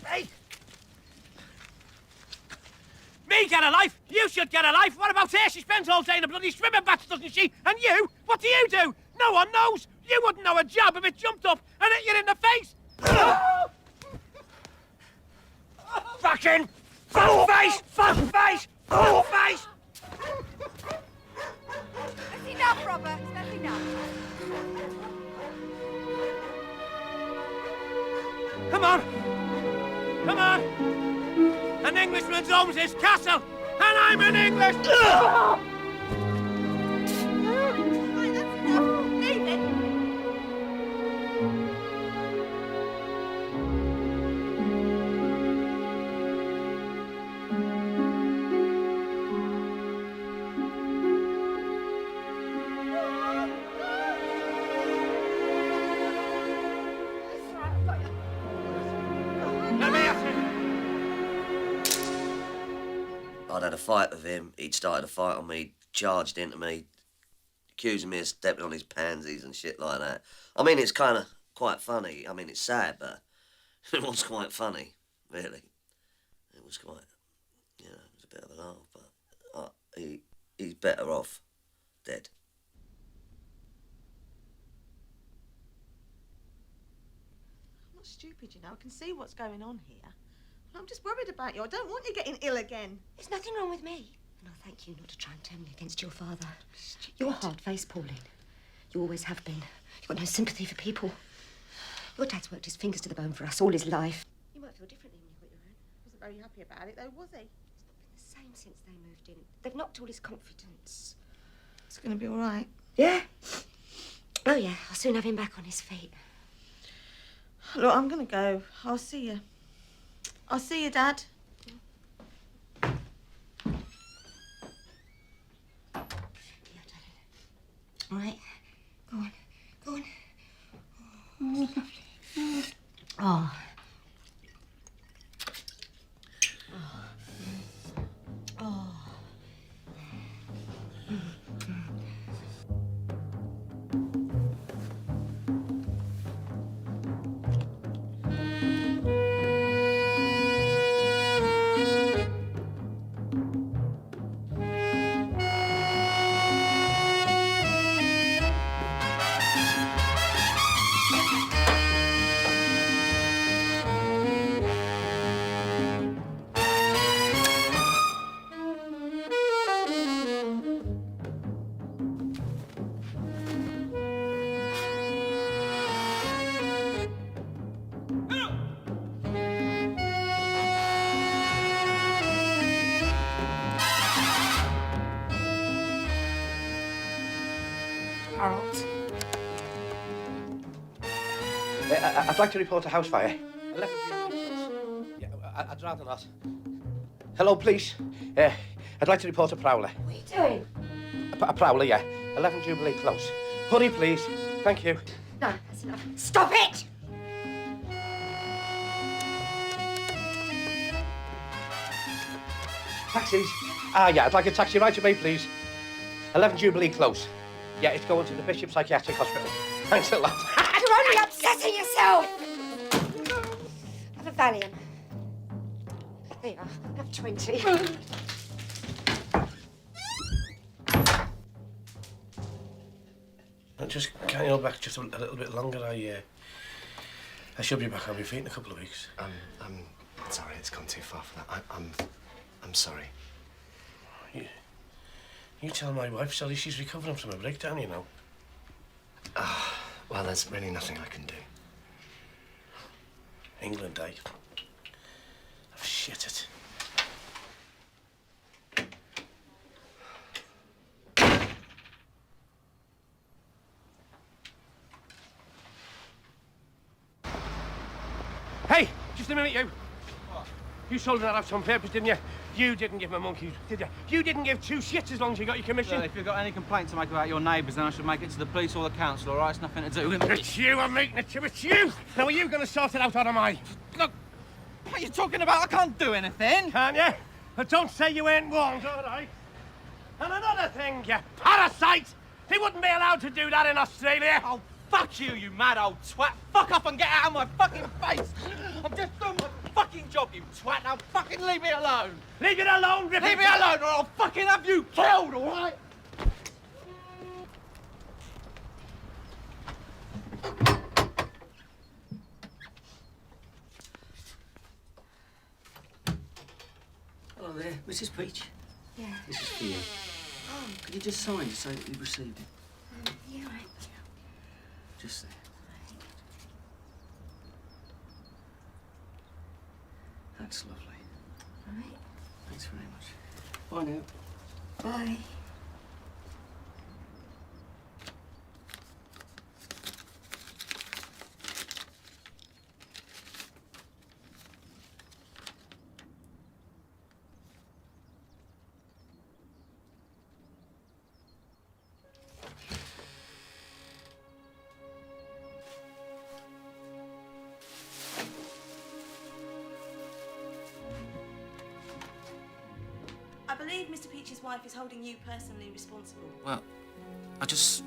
Speaker 15: Hey. Me get a life? You should get a life. What about her? She spends all day in the bloody swimming baths, doesn't she? And you? What do? No one knows. You wouldn't know a job if it jumped up and hit you in the face. Fucking fuck face! Fuck face! Fuck face!
Speaker 10: That's enough, Robert. That's enough.
Speaker 15: Come on! Come on! An Englishman's home's his castle, and I'm an English...
Speaker 10: Right, that's enough. Leave it.
Speaker 9: I'd had a fight with him. He'd started a fight on me, charged into me, accusing me of stepping on his pansies and shit like that. I mean, it's kind of quite funny. I mean, it's sad, but it was quite funny, really. It was quite, you know, it was a bit of a laugh, but he's better off dead.
Speaker 12: I'm not stupid, you know. I can see what's going on here. I'm just worried about you. I don't want you getting ill again.
Speaker 2: There's nothing wrong with me. And I thank you not to try and turn me against your father. You're hard-faced, Pauline. You always have been. You've got no sympathy for people. Your dad's worked his fingers to the bone for us all his life. You might feel differently when you've got your own.
Speaker 12: Wasn't very happy about it, though, was he?
Speaker 2: It's not been the same since they moved in. They've knocked all his confidence.
Speaker 12: It's going to be all right.
Speaker 2: Yeah? Oh, yeah. I'll soon have him back on his feet.
Speaker 12: Look, I'm going to go. I'll see you. I'll see you, Dad.
Speaker 2: All right. Go on. Go on. Oh, lovely. Oh. Oh. Harold.
Speaker 1: I'd like to report a house fire. 11 Yeah, I'd rather not. Hello, police. I'd like to report a prowler.
Speaker 2: What are you doing?
Speaker 1: A prowler, yeah. 11 Jubilee Close. Hurry, please. Thank you.
Speaker 2: No, that's enough. Stop it!
Speaker 1: Taxis. Yeah, I'd like a taxi right away, please. 11 Jubilee Close. Yeah, it's going to the Bishop Psychiatric Hospital. Thanks a lot.
Speaker 2: You're only upsetting yourself! Have a Valium. There you are. Have 20.
Speaker 1: Just can't you hold back just a little bit longer? I should be back on my feet in a couple of weeks.
Speaker 19: I'm sorry, it's gone too far for that. I'm sorry.
Speaker 1: You tell my wife, Sally, she's recovering from a breakdown, you know.
Speaker 19: Well, there's really nothing I can do.
Speaker 1: England, eh? I've shit it. Just a minute, you. What? You sold that house on purpose, didn't you? You didn't give him a monkey, did you? You didn't give two shits as long as you got your commission.
Speaker 20: Well, if you've got any complaint to make about your neighbours, then I should make it to the police or the council, all right? It's nothing to do with me.
Speaker 1: It's you I'm making it to, it's you! Now, are you going to sort it out, or am I?
Speaker 20: Look, what are you talking about? I can't do anything.
Speaker 1: Can't you? But don't say you ain't warned, all right? And another thing, you parasite! He wouldn't be allowed to do that in Australia.
Speaker 20: Oh, fuck you, you mad old twat. Fuck off and get out of my fucking face. I'm just doing my fucking job, you twat. Now fucking leave me alone.
Speaker 1: Leave it alone, Rippy.
Speaker 20: Leave me alone or I'll fucking have you killed, all right?
Speaker 16: Hello there, Mrs. Peach.
Speaker 3: Yeah.
Speaker 16: This is for you.
Speaker 3: Oh,
Speaker 16: Could you just sign to say that you've received it?
Speaker 3: yeah, right.
Speaker 16: Just there. That's lovely.
Speaker 3: All right.
Speaker 16: Thanks very much. Bye now.
Speaker 3: Bye.
Speaker 12: I believe Mr. Peach's wife is holding you personally responsible.
Speaker 7: Well, I just,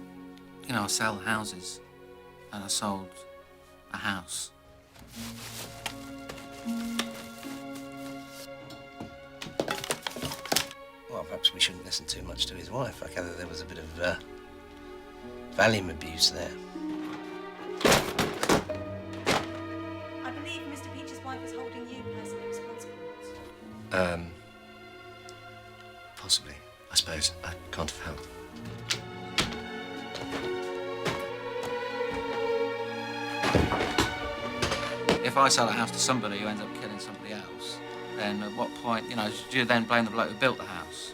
Speaker 7: I sell houses. And I sold a house.
Speaker 9: Well, perhaps we shouldn't listen too much to his wife. I gather there was a bit of Valium abuse there.
Speaker 12: I believe Mr. Peach's wife is holding you personally responsible.
Speaker 9: Possibly. I suppose. I can't have helped.
Speaker 7: If I sell a house to somebody who ends up killing somebody else, then at what point, do you then blame the bloke who built the house?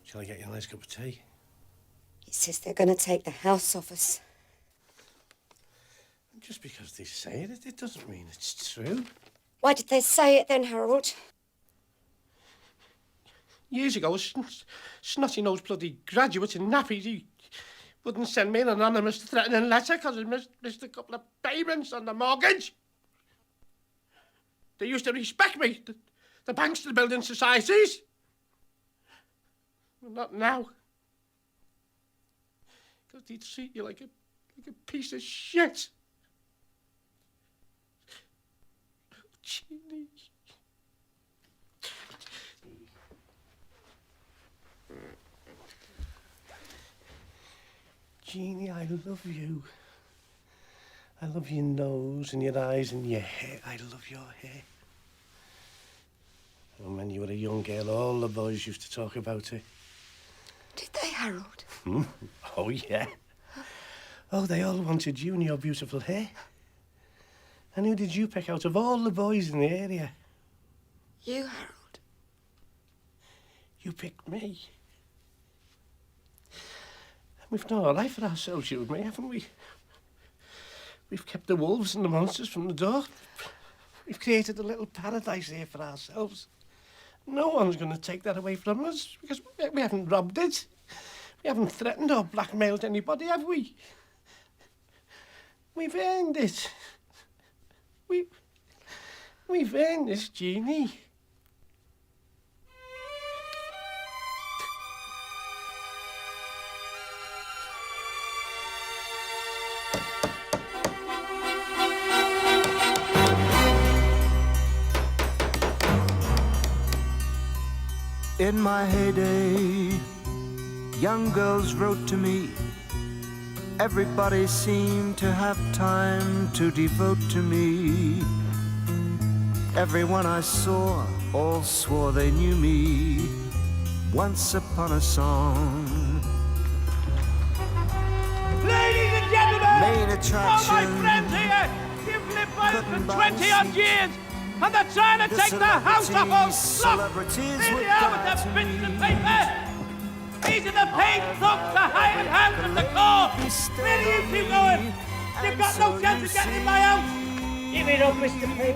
Speaker 1: Shall I get you a nice cup of tea?
Speaker 2: It says they're going to take the house off us.
Speaker 1: Just because they say it, it doesn't mean it's true.
Speaker 2: Why did they say it then, Harold?
Speaker 1: Years ago, snotty-nosed bloody graduates in nappies, he wouldn't send me an anonymous threatening letter because he missed a couple of payments on the mortgage. They used to respect me, the banks, the building societies. Well, not now. Because they'd treat you like a piece of shit. Jeannie. Jeannie, I love you. I love your nose and your eyes and your hair. I love your hair. And when you were a young girl, all the boys used to talk about it.
Speaker 2: Did they, Harold?
Speaker 1: Oh, yeah. Oh, they all wanted you and your beautiful hair. And who did you pick out of all the boys in the area?
Speaker 2: You, Harold.
Speaker 1: You picked me. We've done all right for ourselves, you and me, haven't we? We've kept the wolves and the monsters from the door. We've created a little paradise here for ourselves. No one's going to take that away from us because we haven't robbed it. We haven't threatened or blackmailed anybody, have we? We've earned it. We've earned this, Jeannie.
Speaker 21: In my heyday, young girls wrote to me. Everybody seemed to have time to devote to me. Everyone I saw all swore they knew me. Once upon a song.
Speaker 15: Ladies and gentlemen,
Speaker 21: Main attraction,
Speaker 15: all my friends here, you've lived by us for 20 odd years, and they're trying to take the house off us. Look, here they are with their bits of paper. These are the paid thugs, the hired hands of the court. Where do you keep going? You've got no chance of getting in my house. Give it up, Mr. Pete.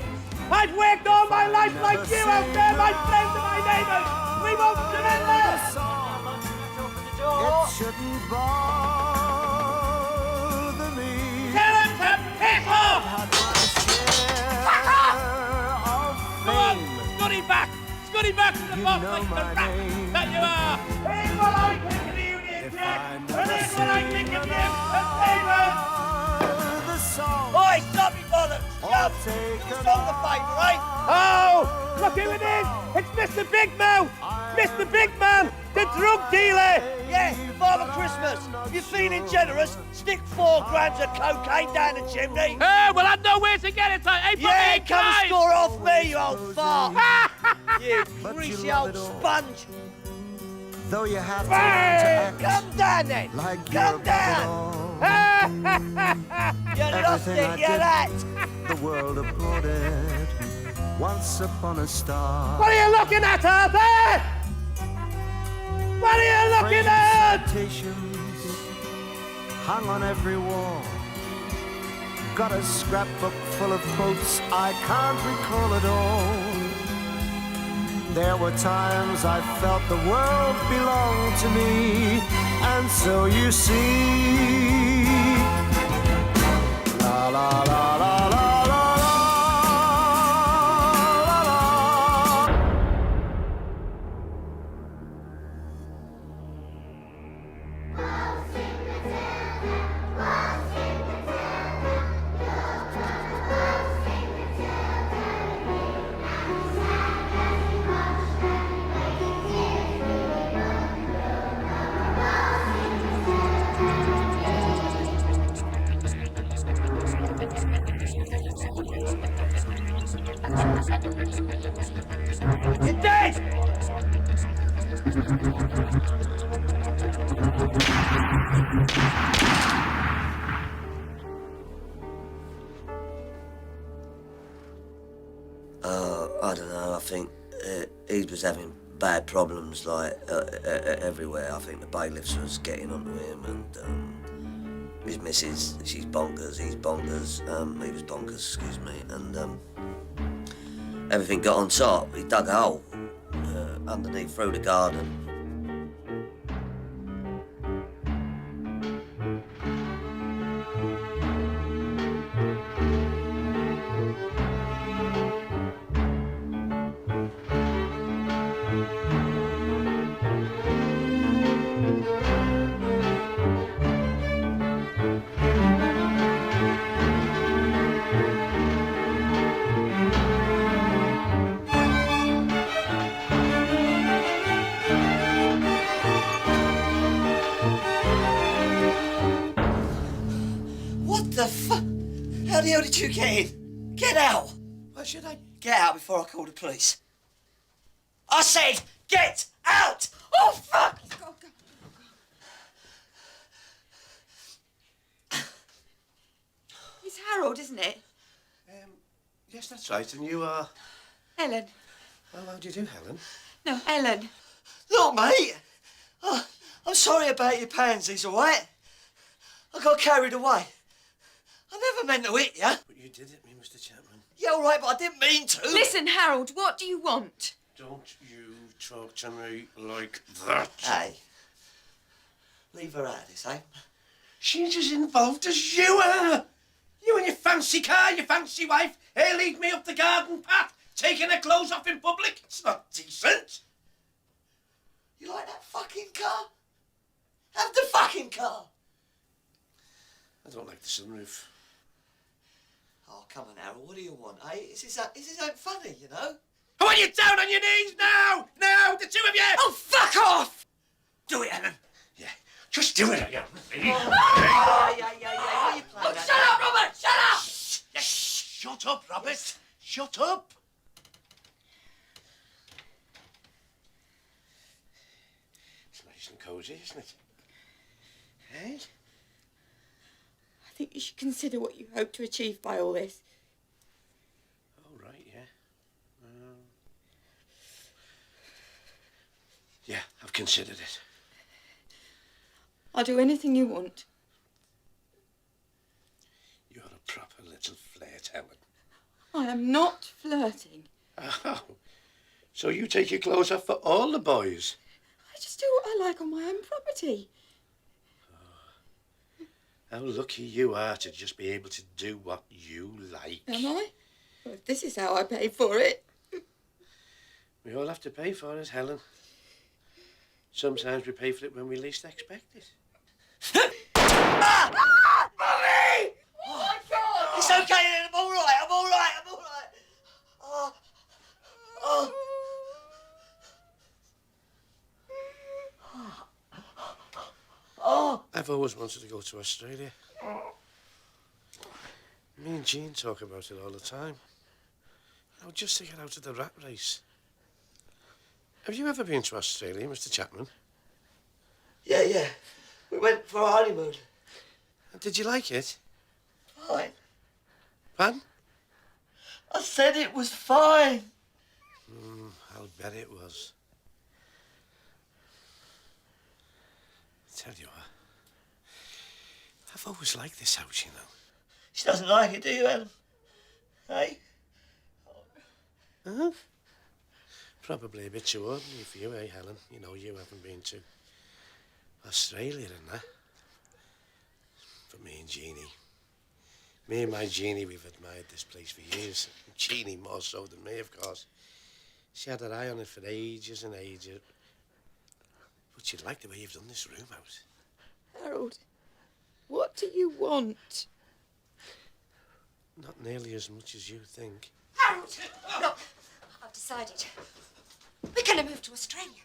Speaker 15: I've worked all my life like you out there, my friends and my neighbours. We won't surrender.
Speaker 21: It shouldn't bother me.
Speaker 15: Tell him to piss off! Fuck off! Come on, scuddy back to the box like the rat that you are. Here's what I think of the Union Jack, and here's what I think of you, the Neighbours. Oi, stop me bollocks! Who's on the favour, eh? Oh, look who it is! It's Mr. Big Mouth! Mr. Big Man, the drug dealer!
Speaker 22: Yeah, Father Christmas, if you're feeling generous, stick 4 grams of cocaine down the chimney.
Speaker 15: Oh, well, I know where to get it. Hey,
Speaker 22: yeah, come and score off me, you old fart. You greasy old sponge.
Speaker 21: Though you have to act
Speaker 22: come down then.
Speaker 21: Like
Speaker 22: come down. You lost it, you rat.
Speaker 21: The world applauded. Once upon a star.
Speaker 15: What are you looking at out there? What are you looking at?
Speaker 21: Citations hung on every wall. Got a scrapbook full of quotes, I can't recall it all. There were times I felt the world belonged to me, and so you see, la la la la la.
Speaker 15: You're dead!
Speaker 9: I don't know, I think he was having bad problems like everywhere. I think the bailiffs was getting onto him, and his missus, she's bonkers, he's bonkers, he was bonkers, excuse me, and everything got on top. He dug a hole underneath through the garden.
Speaker 22: How the hell did you get in? Get out! Why should I? Get out before I call the police. I said, get out! Oh, fuck! Go.
Speaker 8: It's Harold, isn't it?
Speaker 1: Yes, that's right, and you are...
Speaker 8: Helen.
Speaker 1: Well, how do you do, Helen?
Speaker 8: No, Helen.
Speaker 22: Look, mate. I'm sorry about your pansies, all right? I got carried away. I never meant to hit you.
Speaker 1: But you did hit me, Mr. Chapman.
Speaker 22: Yeah, all right, but I didn't mean to.
Speaker 8: Listen, Harold, what do you want?
Speaker 1: Don't you talk to me like that.
Speaker 22: Hey. Leave her out of this, eh?
Speaker 1: She's as involved as you are. You and your fancy car, your fancy wife, here lead me up the garden path, taking her clothes off in public. It's not decent.
Speaker 22: You like that fucking car? Have the fucking car.
Speaker 1: I don't like the sunroof.
Speaker 22: Oh, come on, Harold, what do you want, eh? This ain't funny, you know?
Speaker 1: I want you down on your knees now! Now!
Speaker 6: the two of you!
Speaker 22: Oh, fuck off!
Speaker 6: Do it, Helen. Yeah, just do it, yeah.
Speaker 22: Yeah. What are you playing at?
Speaker 6: Shut up, Robert! Shut up! Shut up, Robert. Shut up. It's nice and cosy, isn't it? Hey?
Speaker 4: I think you should consider what you hope to achieve by all this.
Speaker 1: Oh, right, yeah. Yeah, I've considered it.
Speaker 4: I'll do anything you want.
Speaker 1: You're a proper little flirt, Helen.
Speaker 4: I am not flirting.
Speaker 1: Oh, so you take your clothes off for all the boys?
Speaker 4: I just do what I like on my own property.
Speaker 1: How lucky you are to just be able to do what you like.
Speaker 4: Am I? Well, if this is how I pay for it.
Speaker 1: We all have to pay for it, Helen. Sometimes we pay for it when we least expect it.
Speaker 22: Mummy! Oh, my God! It's okay, I'm all right, I'm all right, I'm all right. Oh. Oh. Oh.
Speaker 1: I've always wanted to go to Australia. Me and Jean talk about it all the time. Just to get out of the rat race. Have you ever been to Australia, Mr. Chapman?
Speaker 22: Yeah. We went for our honeymoon.
Speaker 1: Did you like it?
Speaker 22: Fine.
Speaker 1: Pardon?
Speaker 22: I said it was fine.
Speaker 1: I'll bet it was. Tell you what, I've always liked this house, you know.
Speaker 22: She doesn't like it, do you, Helen? Hey?
Speaker 1: Huh? Probably a bit too ordinary for you, eh, Helen? You know, you haven't been to Australia and that. But me and Jeannie, me and my Jeannie, we've admired this place for years. Jeannie more so than me, of course. She had her eye on it for ages and ages. But she'd like the way you've done this room out.
Speaker 4: Harold, what do you want?
Speaker 1: Not nearly as much as you think.
Speaker 2: Harold! Look, I've decided. We're going to move to Australia.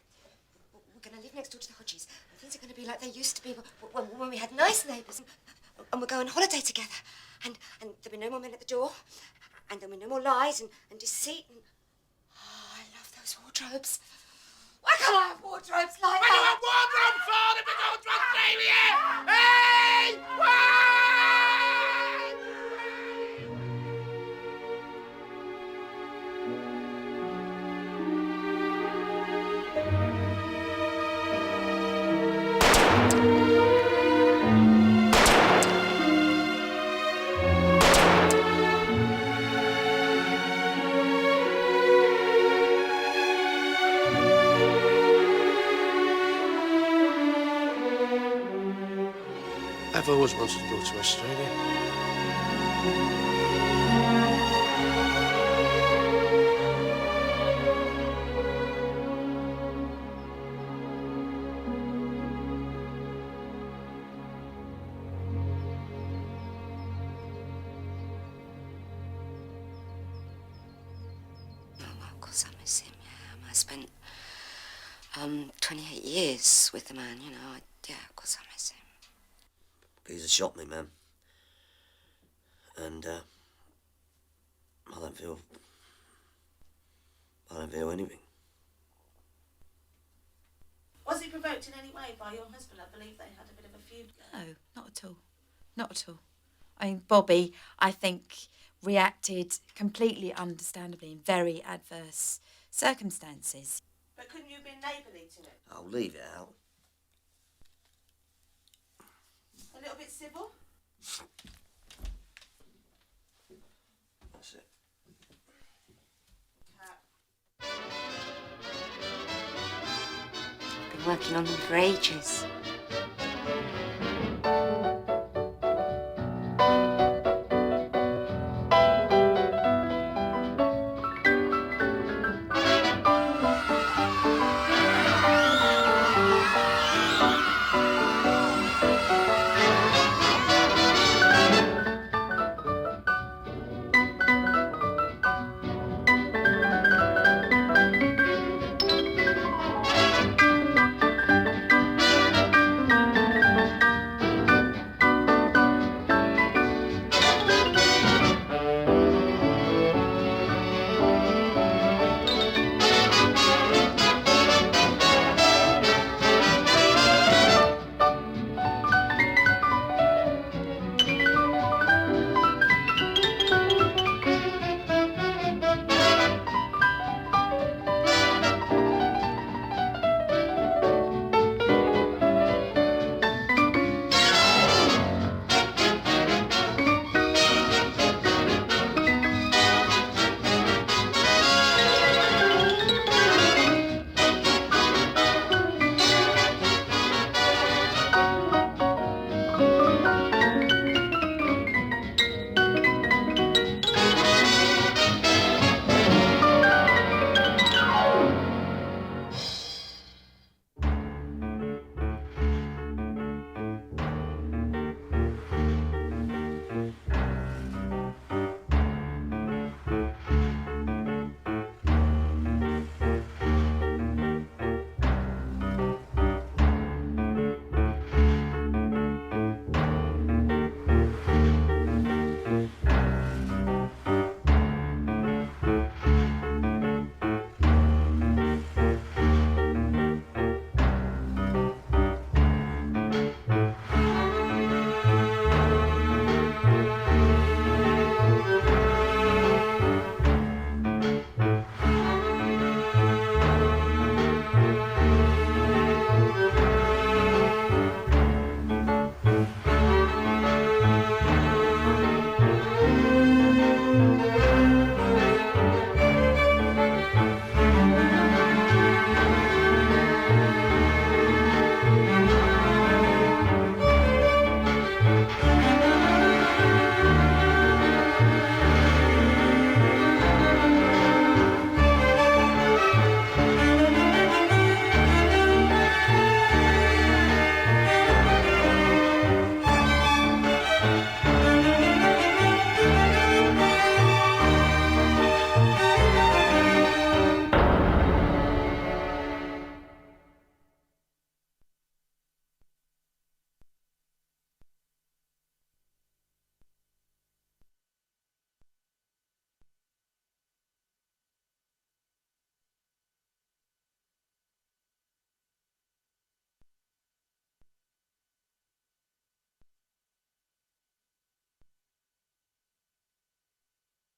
Speaker 2: We're going to live next door to the Hodges. And things are going to be like they used to be when we had nice neighbours. And we'll go on holiday together. And there'll be no more men at the door. And there'll be no more lies and deceit. And... Oh, I love those wardrobes. Why can't I have wardrobes like that?
Speaker 6: What do you have wardrobes for if we go to Australia? Hey! Why?
Speaker 1: I've always wanted to go to Australia.
Speaker 2: Of course I miss him, yeah. I spent 28 years with the man, you know. Yeah, of course I miss him.
Speaker 9: He's shot me, man. And, I don't feel anything.
Speaker 12: Was he provoked in any way by your husband? I believe they had a bit of a feud.
Speaker 8: No, not at all. Not at all. I mean, Bobby, I think, reacted completely understandably in very adverse circumstances.
Speaker 12: But couldn't you have been neighbourly to it?
Speaker 9: I'll leave it out.
Speaker 12: A little bit civil?
Speaker 9: That's it.
Speaker 2: I've been working on them for ages.